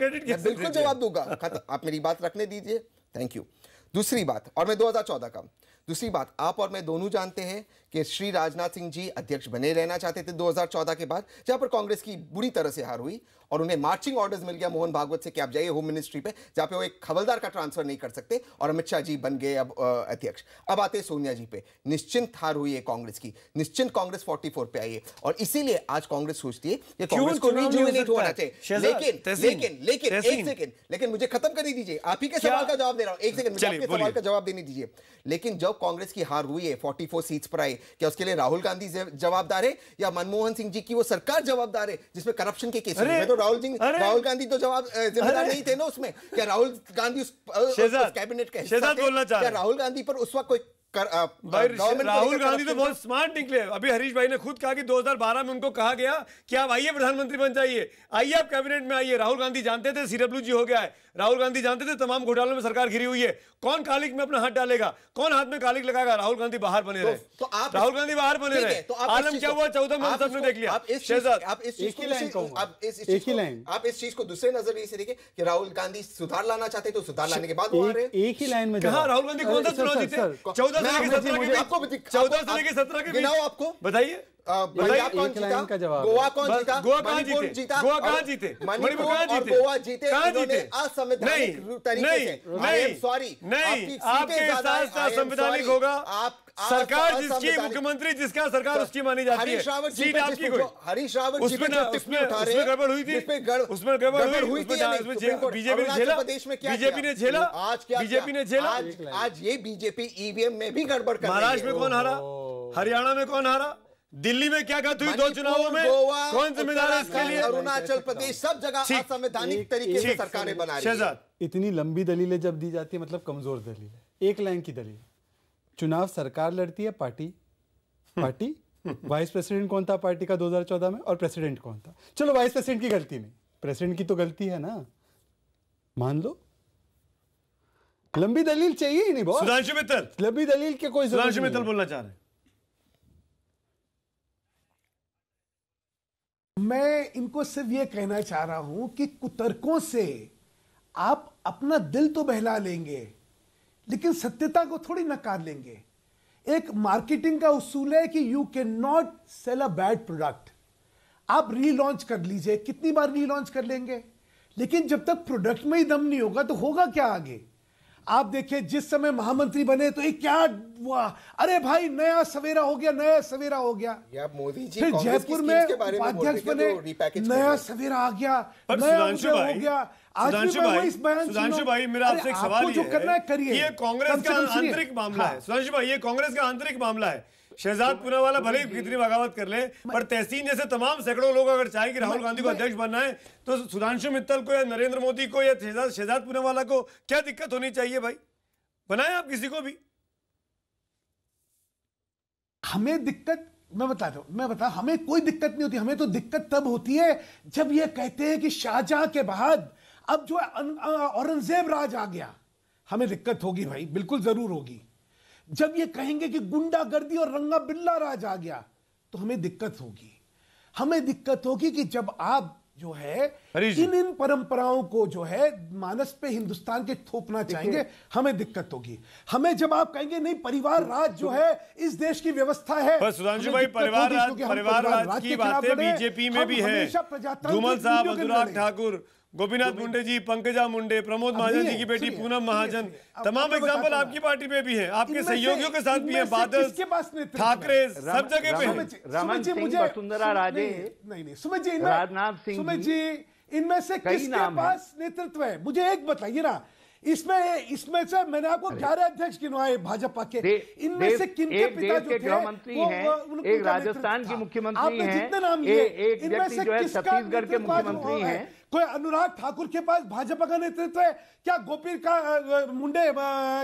बिल्कुल जवाब दूंगा। आप मेरी बात रखने दीजिए, थैंक यू। दूसरी बात, और मैं 2014 का, दूसरी बात, आप और मैं दोनों जानते हैं कि श्री राजनाथ सिंह जी अध्यक्ष बने रहना चाहते थे 2014 के बाद, जहां पर कांग्रेस की बुरी तरह से हार हुई और उन्हें मार्चिंग ऑर्डर्स मिल गया मोहन भागवत से कि आप जाइए होम मिनिस्ट्री पे, जहां पे वो एक हवलदार का ट्रांसफर नहीं कर सकते, और अमित शाह जी बन गए अब अध्यक्ष। अब आते हैं सोनिया जी पे, निश्चिंत हार हुई है कांग्रेस की, निश्चिंत कांग्रेस 44 पे आई है, और इसीलिए आज कांग्रेस सोचती है कि कांग्रेस को रिजुवेनेट होना चाहिए। लेकिन मुझे खत्म कर दीजिए, आप ही के सवाल का जवाब दे रहा हूं, एक सेकंड, मुझे आपके सवाल का जवाब देने दीजिए। लेकिन जब कांग्रेस की हार हुई है, 44 सीट्स पर आई, क्या उसके लिए राहुल गांधी जवाबदार है या मनमोहन सिंह जी की वो सरकार जवाबदार है जिसमें करप्शन के केस में? तो राहुल गांधी तो जिम्मेदार नहीं थे ना उसमें। क्या राहुल गांधी उस कैबिनेट का हिस्सा थे? क्या राहुल गांधी पर उस वक्त कोई राहुल गांधी तो बहुत स्मार्ट निकले। अभी हरीश भाई ने खुद कहा कि 2012 में उनको कहा गया कि आप आइए प्रधानमंत्री बन जाइए, आइए आप कैबिनेट में आइए। राहुल गांधी जानते थे सीडब्ल्यूजी हो गया है, राहुल गांधी जानते थे तमाम घोटालों में सरकार घिरी हुई है, कौन कालिक में अपना हाथ डालेगा, कौन हाथ में कालिक लगाएगा? राहुल गांधी बाहर बने रहे, राहुल गांधी बाहर बने रहे। आलम क्या हुआ 14 में सबने देख लिया। आप इस चीज को दूसरे नजरिए से देखिए कि राहुल गांधी सुधार लाना चाहते तो सुधार लाने के बाद वो आ रहे। एक ही लाइन में कहा राहुल गांधी कौन सा चुनाव जीते? 14 से लेकर 17 के बीच आपको बताइए। पंजाब कौन जीता? गोवा कौन जीता? गोवा कहाँ जीते? गोवा कहाँ जीते? मणिपुर कहाँ जीते? गोवा जीते असंवैधानिक तरीके से। सॉरी, नहीं, आपके साथ संवैधानिक होगा। सरकार जिसकी, मुख्यमंत्री जिसका, सरकार उसकी मानी जाती है। सीट आपकी कोई, हरीश रावत उसमें गड़बड़ हुई थी, उसमें गड़बड़ हुई थी, बीजेपी ने झेला, बीजेपी ने झेला, बीजेपी ने झेला। आज ये बीजेपी ईवीएम में भी गड़बड़ कर रही है। महाराष्ट्र में कौन हारा? हरियाणा में कौन हारा? दिल्ली में क्या गत हुई 2 चुनावों में? कौन जिम्मेदार है इसके लिए? अरुणाचल प्रदेश, सब जगह असंवैधानिक तरीके से सरकारें बना रही है। इतनी लंबी दलीलें जब दी जाती है, मतलब कमजोर दलील है। एक लाइन की दलील, चुनाव सरकार लड़ती है, पार्टी वाइस प्रेसिडेंट कौन था पार्टी का 2014 में, और प्रेसिडेंट कौन था? चलो वाइस प्रेसिडेंट की गलती नहीं, प्रेसिडेंट की तो गलती है ना, मान लो। लंबी दलील चाहिए ही नहीं बहुत। सुधांशु मित्तल, लंबी दलील के कोई जरूरत नहीं। सुधांशु मित्तल बोलना चाह रहे हैं। मैं इनको सिर्फ ये कहना चाह रहा हूं कि कुतर्कों से आप अपना दिल तो बहला लेंगे, लेकिन सत्यता को थोड़ी नकार लेंगे। एक मार्केटिंग का उसूल है कि you can not sell a bad product. आप रीलॉन्च कर लीजिए, कितनी बार रीलॉन्च कर लेंगे, लेकिन जब तक प्रोडक्ट में ही दम नहीं होगा तो होगा क्या आगे? आप देखिए, जिस समय महामंत्री बने तो ये क्या हुआ, अरे भाई नया सवेरा हो गया, नया सवेरा हो गया। मोदी जी फिर जयपुर में उपाध्यक्ष बने, नया सवेरा आ गया, नया हो गया। सुधांशु भाई, मेरा आपसे एक सवाल जो करना है करिए। ये कांग्रेस का आंतरिक मामला है। सुधांशु भाई, ये कांग्रेस का आंतरिक मामला है। शहजाद पूनावाला भले ही कितनी बगावत कर ले, पर तहसीन जैसे तमाम सैकड़ों लोग अगर चाहे कि राहुल गांधी को अध्यक्ष बनना है, तो सुधांशु मित्तल को या नरेंद्र मोदी को या शहजाद पूनावाला को क्या दिक्कत होनी चाहिए? भाई बनाए आप किसी को भी। हमें दिक्कत, मैं बता हमें कोई दिक्कत नहीं होती। हमें तो दिक्कत तब होती है जब ये कहते हैं कि शाहजहां के बाद अब जो औरंगजेब राज आ गया। हमें दिक्कत होगी भाई, बिल्कुल जरूर होगी। जब ये कहेंगे कि गुंडागर्दी और रंगा बिल्ला राज आ गया, तो हमें दिक्कत होगी। हमें दिक्कत होगी कि जब आप जो है इन परंपराओं को जो है मानस पे हिंदुस्तान के थोपना चाहेंगे, हमें दिक्कत होगी। हमें जब आप कहेंगे नहीं परिवार राज जो है इस देश की व्यवस्था है। पर सुधांशु भाई, परिवार राज की बातें बीजेपी में भी है। धूमल साहब, अनुराग ठाकुर, गोपीनाथ मुंडे जी, पंकजा मुंडे, प्रमोद महाजन जी की बेटी पूनम महाजन, तमाम एग्जाम्पल आपकी पार्टी में भी हैं, आपके सहयोगियों के साथ भी हैं, बादल ठाकरे सब जगह पे हैं। रमन सिंह, वसुंधरा राजे, नहीं सुमित जी, राजनाथ सिंह, सुमित जी, इनमें से किसके पास नेतृत्व है? मुझे एक बताइए ना, इसमें से मैंने आपको 11 अध्यक्ष गिनवाए भाजपा के, इनमें से किनके पिता जो थे गृहमंत्री हैं, एक राजस्थान के मुख्यमंत्री हैं, एक व्यक्ति जो है छत्तीसगढ़ के मुख्यमंत्री हैं, कोई अनुराग ठाकुर के पास भाजपा का नेतृत्व है क्या? गोपी का मुंडे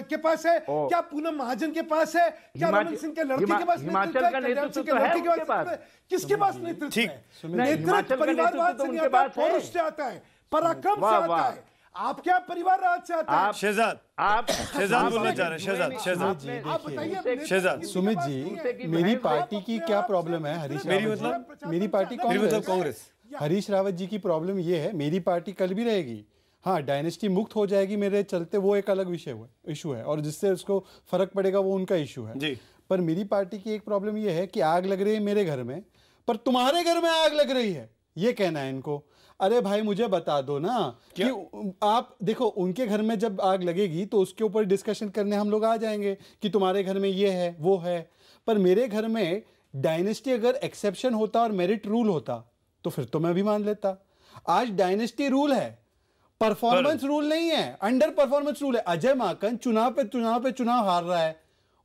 के पास है क्या? पूनम महाजन के पास है क्या? रमन सिंह के लड़के के पास हिमाचल का नेतृत्व तो है उनके पास। किसके पास नेतृत्व है? नेतृत्व परिवारवाद से नहीं आता, पौरुष से आता है, पराक्रम से आता है। आप क्या परिवार राज से आता है? शहजाद, शहजाद बोलना चाह रहे हैं। शहजाद, सुमित जी, मेरी पार्टी की क्या प्रॉब्लम है? हरीश मेरी पार्टी कांग्रेस। हरीश रावत जी की प्रॉब्लम ये है, मेरी पार्टी कल भी रहेगी, हाँ डायनेस्टी मुक्त हो जाएगी मेरे चलते, वो एक अलग इशू है और जिससे उसको फर्क पड़ेगा वो उनका इशू है जी। पर मेरी पार्टी की एक प्रॉब्लम ये है कि आग लग रही है मेरे घर में, पर तुम्हारे घर में आग लग रही है, ये कहना है इनको। अरे भाई मुझे बता दो ना कि आप देखो, उनके घर में जब आग लगेगी तो उसके ऊपर डिस्कशन करने हम लोग आ जाएंगे कि तुम्हारे घर में ये है वो है, पर मेरे घर में डायनेस्टी अगर एक्सेप्शन होता और मेरिट रूल होता तो फिर तो मैं भी मान लेता। आज डायनेस्टी रूल है, परफॉर्मेंस रूल नहीं है, अंडर परफॉर्मेंस रूल है। अजय माकन चुनाव हार रहा है,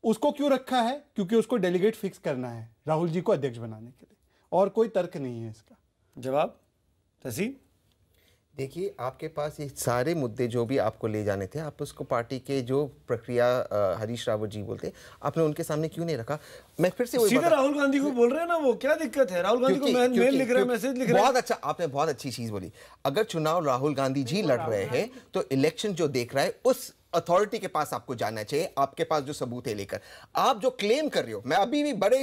उसको क्यों रखा है? क्योंकि उसको डेलीगेट फिक्स करना है राहुल जी को अध्यक्ष बनाने के लिए, और कोई तर्क नहीं है इसका। जवाब तहसीन? देखिए, आपके पास ये सारे मुद्दे जो भी आपको ले जाने थे, आप उसको पार्टी के जो प्रक्रिया हरीश रावत जी बोलते हैं, आपने उनके सामने क्यों नहीं रखा? मैं फिर से सीधे राहुल गांधी को बोल रहे हैं ना, वो क्या दिक्कत है? राहुल गांधी को मेल लिख रहे हैं, मैसेज लिख रहे हैं। बहुत अच्छा, आपने बहुत अच्छी चीज बोली। अगर चुनाव राहुल गांधी जी लड़ रहे हैं तो इलेक्शन जो देख रहा है उस अथॉरिटी के पास आपको जाना चाहिए, आपके पास जो सबूत है लेकर। आप जो क्लेम कर रहे हो, मैं अभी भी बड़े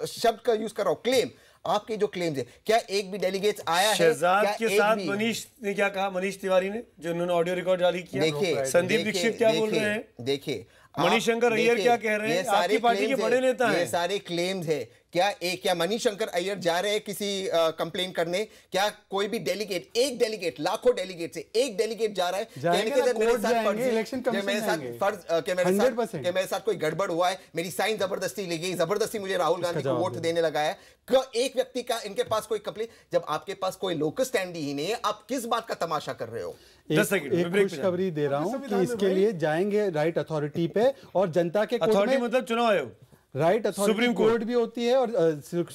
शब्द का यूज कर रहा हूं, क्लेम, आपके जो क्लेम्स है, क्या एक भी डेलीगेट्स आया है? शहजाद के साथ मनीष ने क्या कहा? मनीष तिवारी ने, जो उन्होंने ऑडियो रिकॉर्ड जारी किया। देखिए, संदीप दीक्षित क्या बोल रहे हैं? देखिए, मणिशंकर अय्यर क्या कह रहे हैं? आपकी पार्टी के बड़े नेता हैं। ये सारे क्लेम्स है। क्या मणिशंकर अय्यर जा रहे हैं किसी कंप्लेंट करने? क्या कोई भी डेलीगेट, एक डेलीगेट, लाखों डेलीगेट से एक डेलीगेट जा रहा है मेरे साथ कोई गड़बड़ हुआ है, मेरी साइन जबरदस्ती ली गई, जबरदस्ती मुझे राहुल गांधी को वोट देने लगा है? एक व्यक्ति का इनके पास कोई कंप्लेंट? जब आपके पास कोई लोकस स्टैंडी ही नहीं है, आप किस बात का तमाशा कर रहे हो? एक खुशखबरी दे रहा हूं कि इसके लिए जाएंगे राइट अथॉरिटी पे, और जनता के अथॉरिटी मतलब चुनाव आयोग, राइट अथॉरिटी, सुप्रीम कोर्ट भी होती है और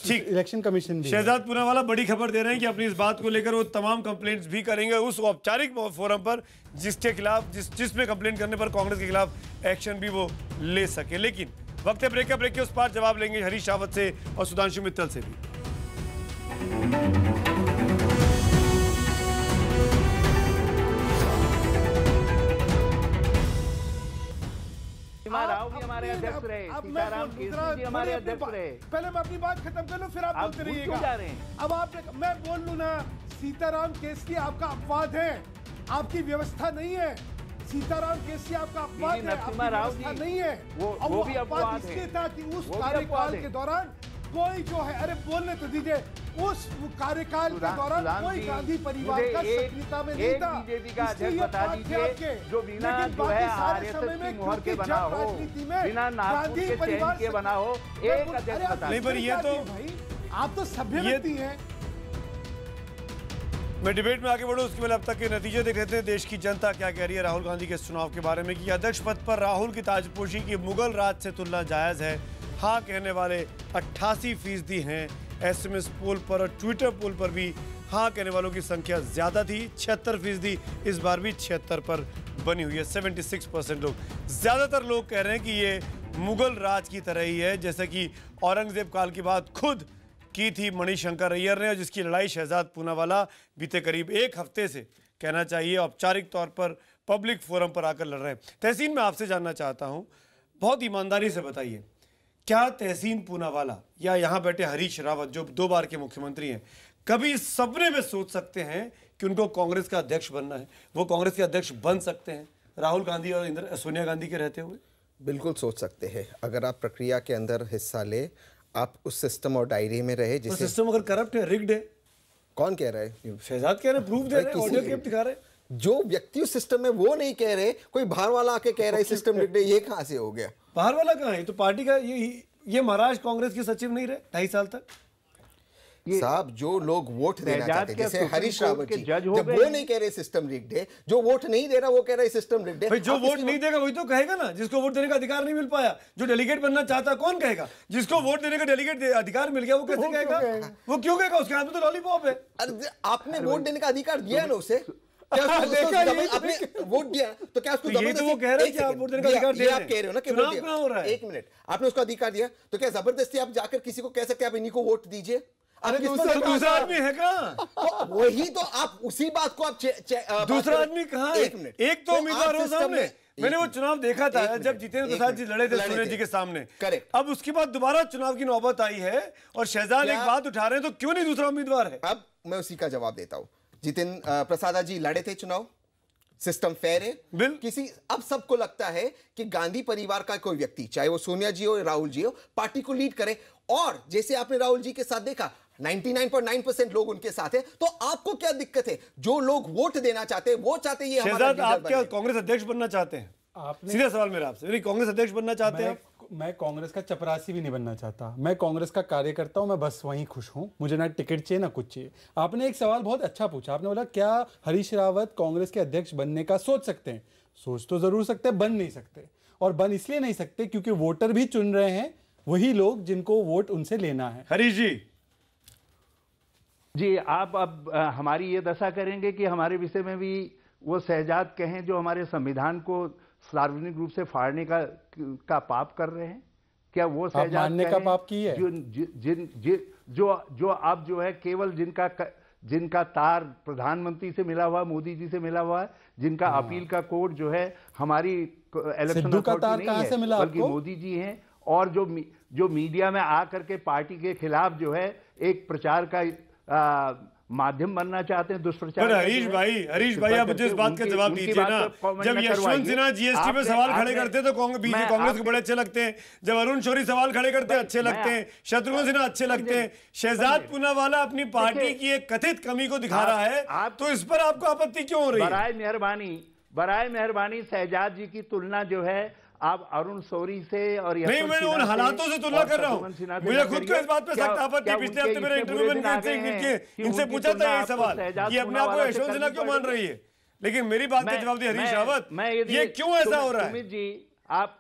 इलेक्शन कमीशन भी। शहजाद पूनावाला बड़ी खबर दे रहे हैं कि अपनी इस बात को लेकर वो तमाम कंप्लेंट्स भी करेंगे उस औपचारिक फोरम पर जिसके खिलाफ जिसमें कंप्लेंट करने पर कांग्रेस के खिलाफ एक्शन भी वो ले सके। लेकिन वक्त ब्रेक के उस पार जवाब लेंगे हरीश रावत से और सुधांशु मित्तल से भी। राव भी हमारे अध्यक्ष रहे, सीताराम केसरी जी हमारे अध्यक्ष रहे। पहले मैं अपनी बात खत्म कर लूं, फिर आप बोलते रहिएगा। अब मैं बोल लूं ना, सीताराम केसरी आपका अपवाद है, आपकी व्यवस्था नहीं है। सीताराम केसरी आपका अपवाद है, आपकी व्यवस्था नहीं है। वो भी अपवाद इसलिए था कि उस कार्यकाल के दौरान कोई जो है, अरे बोलने तो दीजिए, उस कार्यकाल के दौरान कोई गांधी परिवार का सक्रियता में नहीं था। बीजेपी का अध्यक्ष बता दीजिए जो बिना जो है आरएसएस की मुहर के बना हो, बिना नागपुर के चैन के बना हो, एक अध्यक्ष बता नहीं। पर ये तो आप तो सभ्य व्यक्ति हैं। मैं डिबेट में आगे बढ़ूं उसके पहले अब तक के नतीजे देख लेते हैं। देश की जनता क्या कह रही है राहुल गांधी के इस चुनाव के बारे में कि अध्यक्ष पद पर राहुल की ताजपोशी की मुगल राज से तुलना जायज है। हाँ कहने वाले 88% हैं। एसएमएस पोल पर और ट्विटर पोल पर भी हाँ कहने वालों की संख्या ज्यादा थी, 76%। इस बार भी 76 पर बनी हुई है, 76% लोग। ज्यादातर लोग कह रहे हैं कि ये मुगल राज की तरह ही है, जैसे कि औरंगजेब काल की बात खुद की थी मणिशंकर अय्यर ने, और जिसकी लड़ाई शहजाद पूनावाला बीते करीब एक हफ्ते से, कहना चाहिए औपचारिक तौर पर पब्लिक फोरम पर आकर लड़ रहे हैं। तहसीन, मैं आपसे जानना चाहता हूं, बहुत ईमानदारी से बताइए, क्या तहसीन पूनावाला या यहाँ बैठे हरीश रावत जो 2 बार के मुख्यमंत्री हैं, कभी सपने में सोच सकते हैं कि उनको कांग्रेस का अध्यक्ष बनना है? वो कांग्रेस के अध्यक्ष बन सकते हैं राहुल गांधी और सोनिया गांधी के रहते हुए? बिल्कुल सोच सकते हैं, अगर आप प्रक्रिया के अंदर हिस्सा ले, आप उस सिस्टम और डायरी में रहे। जिस सिस्टम अगर करप्ट है, रिग्ड है, कौन कह रहा है? शहजाद कह रहे हैं, प्रूफ दे रहे हैं, ऑडियो क्लिप दिखा रहे हैं। जो व्यक्ति उस सिस्टम में वो नहीं कह रहे, कोई बाहर वाला आके कह रहा है सिस्टम रिग्ड है, ये कहां से हो गया? बाहर वाला कहां है? तो पार्टी का ये महाराष्ट्र कांग्रेस के सचिव नहीं रहे 2.5 साल तक। साहब जो लोग वोट देना चाहते हैं, जैसे हरीश रावत जी, जब वो नहीं कह रहे सिस्टम रिग्ड है, जो वोट नहीं दे रहा वो कह रहा है सिस्टम रिग्ड है। भाई जो वोट नहीं देगा वही तो कहेगा ना, जिसको वोट देने का अधिकार नहीं मिल पाया। जो डेलीगेट बनना चाहता कौन कहेगा? जिसको वोट देने का डेलीगेट अधिकार मिल गया वो कैसे कहेगा? वो क्यों कहेगा? उसके हाथ में तो लॉलीपॉप है। आपने वोट देने का अधिकार दिया ना उसे, क्या आपने वोट दिया तो क्या उसको जबरदस्ती? वो कह रहे हैं कि आप वोट देने का अधिकार दे रहे हैं। आप कह रहे हो ना कि चुनाव कहां हो रहा है? 1 मिनट, आपने उसको अधिकार दिया तो क्या जबरदस्ती आप जाकर किसी को कह सकते हैं आप इन्हीं को वोट दीजिए? अरे दूसरा आदमी है कहाँ? वही तो आप उसी बात को आप दूसरा आदमी कहाँ है? 1 मिनट, एक तो उम्मीदवार हो सामने। मैंने वो चुनाव देखा था जब जितेंद्र प्रसाद जी लड़े थे सोनिया जी के सामने। करेक्ट। अब उसके बाद दोबारा चुनाव की नौबत आई है और शहजाद एक बात उठा रहे हैं, तो क्यों नहीं दूसरा उम्मीदवार है? अब मैं उसी का जवाब देता हूं। जितेंद्र प्रसाद जी लड़े थे चुनाव, सिस्टम फेयर है। किसी अब सबको लगता है कि गांधी परिवार का कोई व्यक्ति, चाहे वो सोनिया जी हो या राहुल जी हो, पार्टी को लीड करे। और जैसे आपने राहुल जी के साथ देखा 99.9% लोग उनके साथ है, तो आपको क्या दिक्कत है? जो लोग वोट देना चाहते हैं वो चाहते हैं शहजाद, आप क्या कांग्रेस अध्यक्ष बनना चाहते हैं? सीधा सवाल मेरा आपसे, कांग्रेस अध्यक्ष बनना चाहते हैं? मैं कांग्रेस का चपरासी भी नहीं बनना चाहता। मैं कांग्रेस का कार्यकर्ता हूं, मैं बस वहीं खुश हूं। मुझे ना टिकट चाहिए ना कुछ चाहिए। आपने एक सवाल बहुत अच्छा पूछा, आपने बोला क्या हरीश रावत कांग्रेस के अध्यक्ष बनने का सोच सकते हैं? सोच तो जरूर सकते हैं, बन नहीं सकते। और बन इसलिए नहीं सकते क्योंकि वोटर भी चुन रहे हैं वही लोग जिनको वोट उनसे लेना है। हरीश जी, आप अब हमारी ये दशा करेंगे कि हमारे विषय में भी वो शहजाद कहें जो हमारे संविधान को सार्वजनिक रूप से फाड़ने का पाप कर रहे हैं? क्या वो शहजाद मानने का पाप की है? जो अब जो है केवल जिनका तार प्रधानमंत्री से मिला हुआ, मोदी जी से मिला हुआ है, जिनका अपील का कोड जो है हमारी इलेक्शन अथॉरिटी नहीं है बल्कि मोदी जी हैं, और जो मीडिया में आकर के पार्टी के खिलाफ जो है एक प्रचार का माध्यम बनना चाहते हैं, दुष्प्रचार। हरीश भाई आप मुझे इस बात का जवाब दीजिए ना, जब यशवंत सिन्हा जीएसटी पे सवाल खड़े करते हैं तो कांग्रेस को बड़े अच्छे लगते हैं, जब अरुण शौरी सवाल खड़े करते हैं अच्छे लगते हैं, शत्रुघ्न सिन्हा अच्छे लगते हैं, शहजाद पूनावाला अपनी पार्टी की एक कथित कमी को दिखा रहा है, तो इस पर आपको आपत्ति क्यों हो रही है? बराए मेहरबानी शहजाद जी की तुलना जो है आप अरुण शौरी से और नहीं, मैं उन हालातों से तुलना कर रहा हूं। मुझे खुद को इस बात पे सख्त आपत्ति, पिछले हफ्ते मेरे इंटरव्यू में इनसे पूछा था यही सवाल कि अपने आप को यशवंत सिन्हा क्यों मान रही है, लेकिन मेरी बात का जवाब दिया हरीश रावत, ये क्यों ऐसा हो रहा है? सुमित जी, आप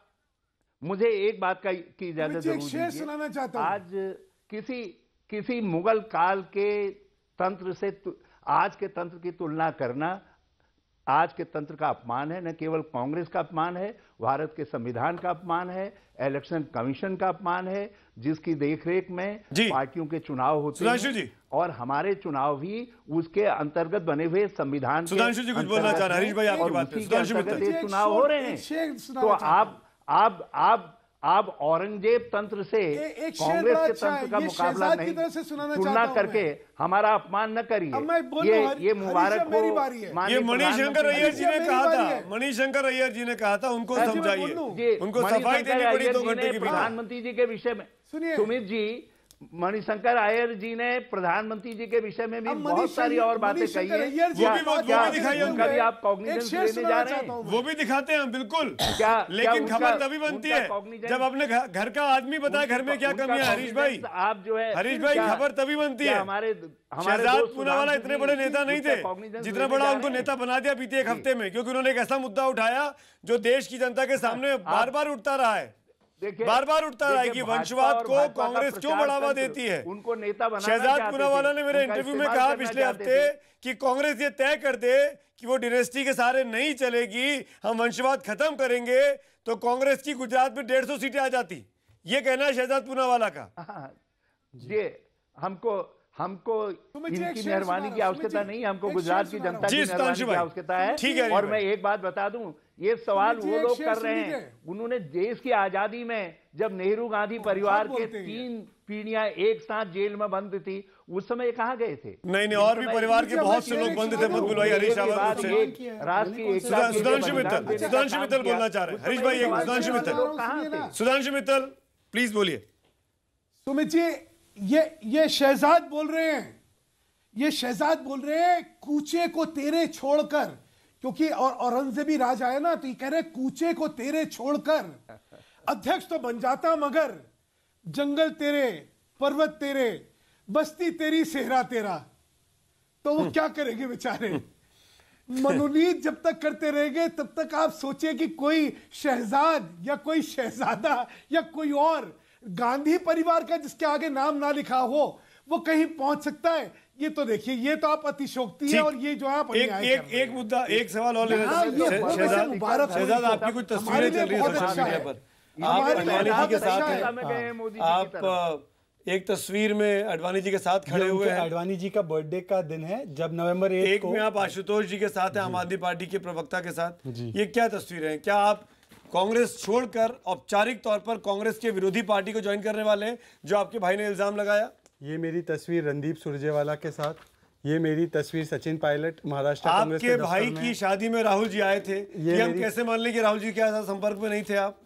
मुझे एक बात की इजाजत जरूर दीजिए। आज किसी मुगल काल के तंत्र से आज के तंत्र की तुलना करना आज के तंत्र का अपमान है। न केवल कांग्रेस का अपमान है, भारत के संविधान का अपमान है, इलेक्शन कमीशन का अपमान है, जिसकी देखरेख में पार्टियों के चुनाव होते हैं और हमारे चुनाव भी उसके अंतर्गत बने हुए संविधान के चुनाव हो रहे हैं। तो आप औरंगजेब तंत्र से कांग्रेस के तंत्र का मुकाबला नहीं, तुलना करके हमारा अपमान न करिए। ये मुबारक हो। ये मणिशंकर अय्यर जी ने कहा था, मणिशंकर अय्यर जी ने कहा था, उनको समझाइए, उनको सफाई देनी पड़ी 2 घंटे की। प्रधानमंत्री जी के विषय में सुमित जी, मणिशंकर अय्यर जी ने प्रधानमंत्री जी के विषय में भी बहुत सारी और बातें कही है। उनका भी आप कॉग्निजेंस लेने जा रहे हैं? वो भी दिखाते हैं बिल्कुल, लेकिन खबर तभी बनती है जब अपने घर का आदमी बताए घर में क्या कमी है। हरीश भाई, आप जो है हरीश भाई, खबर तभी बनती है। शहजाद पूनावाला इतने बड़े नेता नहीं थे जितना बड़ा उनको नेता बना दिया बीते 1 हफ्ते में, क्योंकि उन्होंने एक ऐसा मुद्दा उठाया जो देश की जनता के सामने बार बार उठता रहा है, बार बार उठता रहा है कि वंशवाद को कांग्रेस क्यों बढ़ावा देती है। उनको नेता बनाना शहजाद पूनावाला ने मेरे इंटरव्यू में कहा पिछले हफ्ते कि कांग्रेस ये तय कर दे कि वो डिनेस्टी के सहारे नहीं चलेगी, हम वंशवाद खत्म करेंगे, तो कांग्रेस की गुजरात में 150 सीटें आ जाती। ये कहना है शहजाद पूनावाला का। ये हमको इनकी मेहरबानी की आवश्यकता नहीं, हमको गुजरात की जनता की मेहरबानी की आवश्यकता है। और मैं एक बात बता दूं, ये सवाल वो लोग कर रहे हैं, उन्होंने देश की आजादी में जब नेहरू गांधी परिवार के 3 पीढ़ियां एक साथ जेल में बंद थी, उस समय कहाँ गए थे? नहीं, और भी परिवार के बहुत से लोग बंद थे, मत बुलवाइए हरीश रावत से। सुधांशु मित्तल बोलना चाह रहे हैं। हरीश भाई, सुधांशु मित्तल प्लीज बोलिए। सुमित जी, ये शहजाद बोल रहे हैं ये शहजाद बोल रहे हैं कूचे को तेरे छोड़कर, क्योंकि और औरंगजेबी राज आया ना, तो ये कह रहे कूचे को तेरे छोड़कर अध्यक्ष तो बन जाता, मगर जंगल तेरे, पर्वत तेरे, बस्ती तेरी, सेहरा तेरा। तो वो क्या करेंगे बेचारे? मनोनीत जब तक करते रहेंगे तब तक आप सोचिए कि कोई शहजाद या कोई शहजादा या कोई और गांधी परिवार का जिसके आगे नाम ना लिखा हो वो कहीं पहुंच सकता है। ये तो देखिए, ये तो आप अतिशोक्ति है और ये जो है आप एक मुद्दा, एक सवाल और लेना। शहजाद, आपकी कुछ तस्वीरें चल रही है सोशल मीडिया पर, आप अडवाणी जी के साथ हैं, आप एक तस्वीर में अडवाणी जी के साथ खड़े हुए हैं। अडवाणी जी का बर्थडे का दिन है, जब नवंबर 1 को। एक में आप आशुतोष जी के साथ हैं, आम आदमी पार्टी के प्रवक्ता के साथ। ये क्या तस्वीर है? क्या आप कांग्रेस छोड़कर औपचारिक तौर पर कांग्रेस के विरोधी पार्टी को ज्वाइन करने वाले हैं, जो आपके भाई ने इल्जाम लगाया? ये मेरी तस्वीर रणदीप सुरजेवाला के साथ, ये मेरी तस्वीर सचिन पायलट महाराष्ट्र कांग्रेस आपके भाई की शादी में राहुल जी आए थे, ये हम कैसे मान लें कि राहुल जी के साथ संपर्क में नहीं थे आप?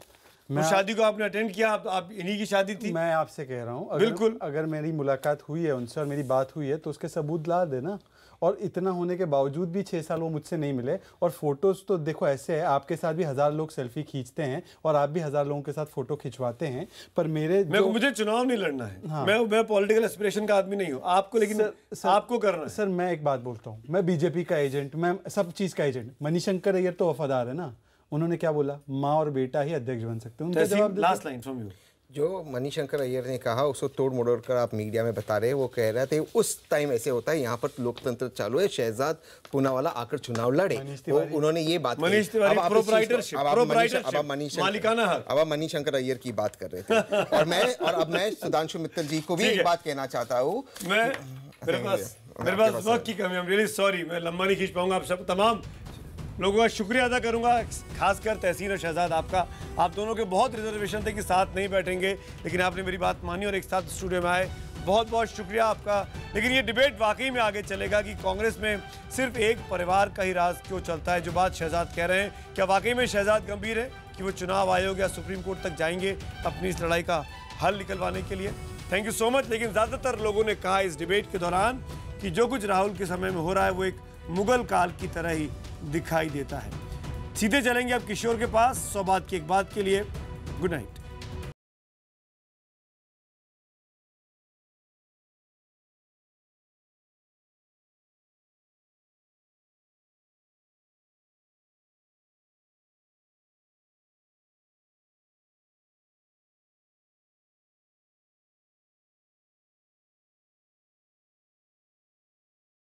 उस शादी को आपने अटेंड किया, आप इन्हीं की शादी थी? मैं आपसे कह रहा हूँ, बिल्कुल, अगर मेरी मुलाकात हुई है उनसे और मेरी बात हुई है तो उसके सबूत ला देना। और इतना होने के बावजूद भी 6 साल वो मुझसे नहीं मिले। और फोटोज तो देखो ऐसे है, आपके साथ भी 1000 लोग सेल्फी खींचते हैं और आप भी 1000 लोगों के साथ फोटो खिंचवाते हैं, पर मुझे चुनाव नहीं लड़ना है। हाँ। मैं पॉलिटिकल एस्पिरेशन का आदमी नहीं हूँ, आपको लेकिन आपको करना है। सर मैं एक बात बोलता हूँ, मैं बीजेपी का एजेंट, मैं सब चीज का एजेंट। मनीशंकर अय्यर तो वफादार है ना, उन्होंने क्या बोला, माँ और बेटा ही अध्यक्ष बन सकते हैं। उनका जवाब लास्ट लाइन फ्रॉम यू। जो मनीशंकर अय्यर ने कहा उसको तोड़ मरोड़ कर आप मीडिया में बता रहे हैं, वो कह रहे थे उस टाइम ऐसे होता है, यहाँ पर लोकतंत्र चालू है, शहजाद पूनावाला आकर चुनाव लड़े, उन्होंने ये बात अब आप मनीशंकर अय्यर की बात कर रहे थे। और अब मैं सुधांशु मित्तल जी को भी एक बात कहना चाहता हूँ। मेरे पास वक्त की कमी, आई एम रियली सॉरी, मैं लंबा नहीं खींच पाऊंगा। आप सब तमाम लोगों का शुक्रिया अदा करूंगा, खासकर तहसीन और शहजाद आपका। आप दोनों के बहुत रिजर्वेशन थे कि साथ नहीं बैठेंगे, लेकिन आपने मेरी बात मानी और एक साथ स्टूडियो में आए। बहुत बहुत शुक्रिया आपका। लेकिन ये डिबेट वाकई में आगे चलेगा कि कांग्रेस में सिर्फ एक परिवार का ही राज क्यों चलता है। जो बात शहजाद कह रहे हैं, क्या वाकई में शहजाद गंभीर है कि वो चुनाव आयोग या सुप्रीम कोर्ट तक जाएंगे अपनी इस लड़ाई का हल निकलवाने के लिए? Thank you so much. लेकिन ज़्यादातर लोगों ने कहा इस डिबेट के दौरान कि जो कुछ राहुल के समय में हो रहा है वो एक मुगल काल की तरह ही दिखाई देता है। सीधे चलेंगे अब किशोर के पास 100 बात की एक बात के लिए। Good night.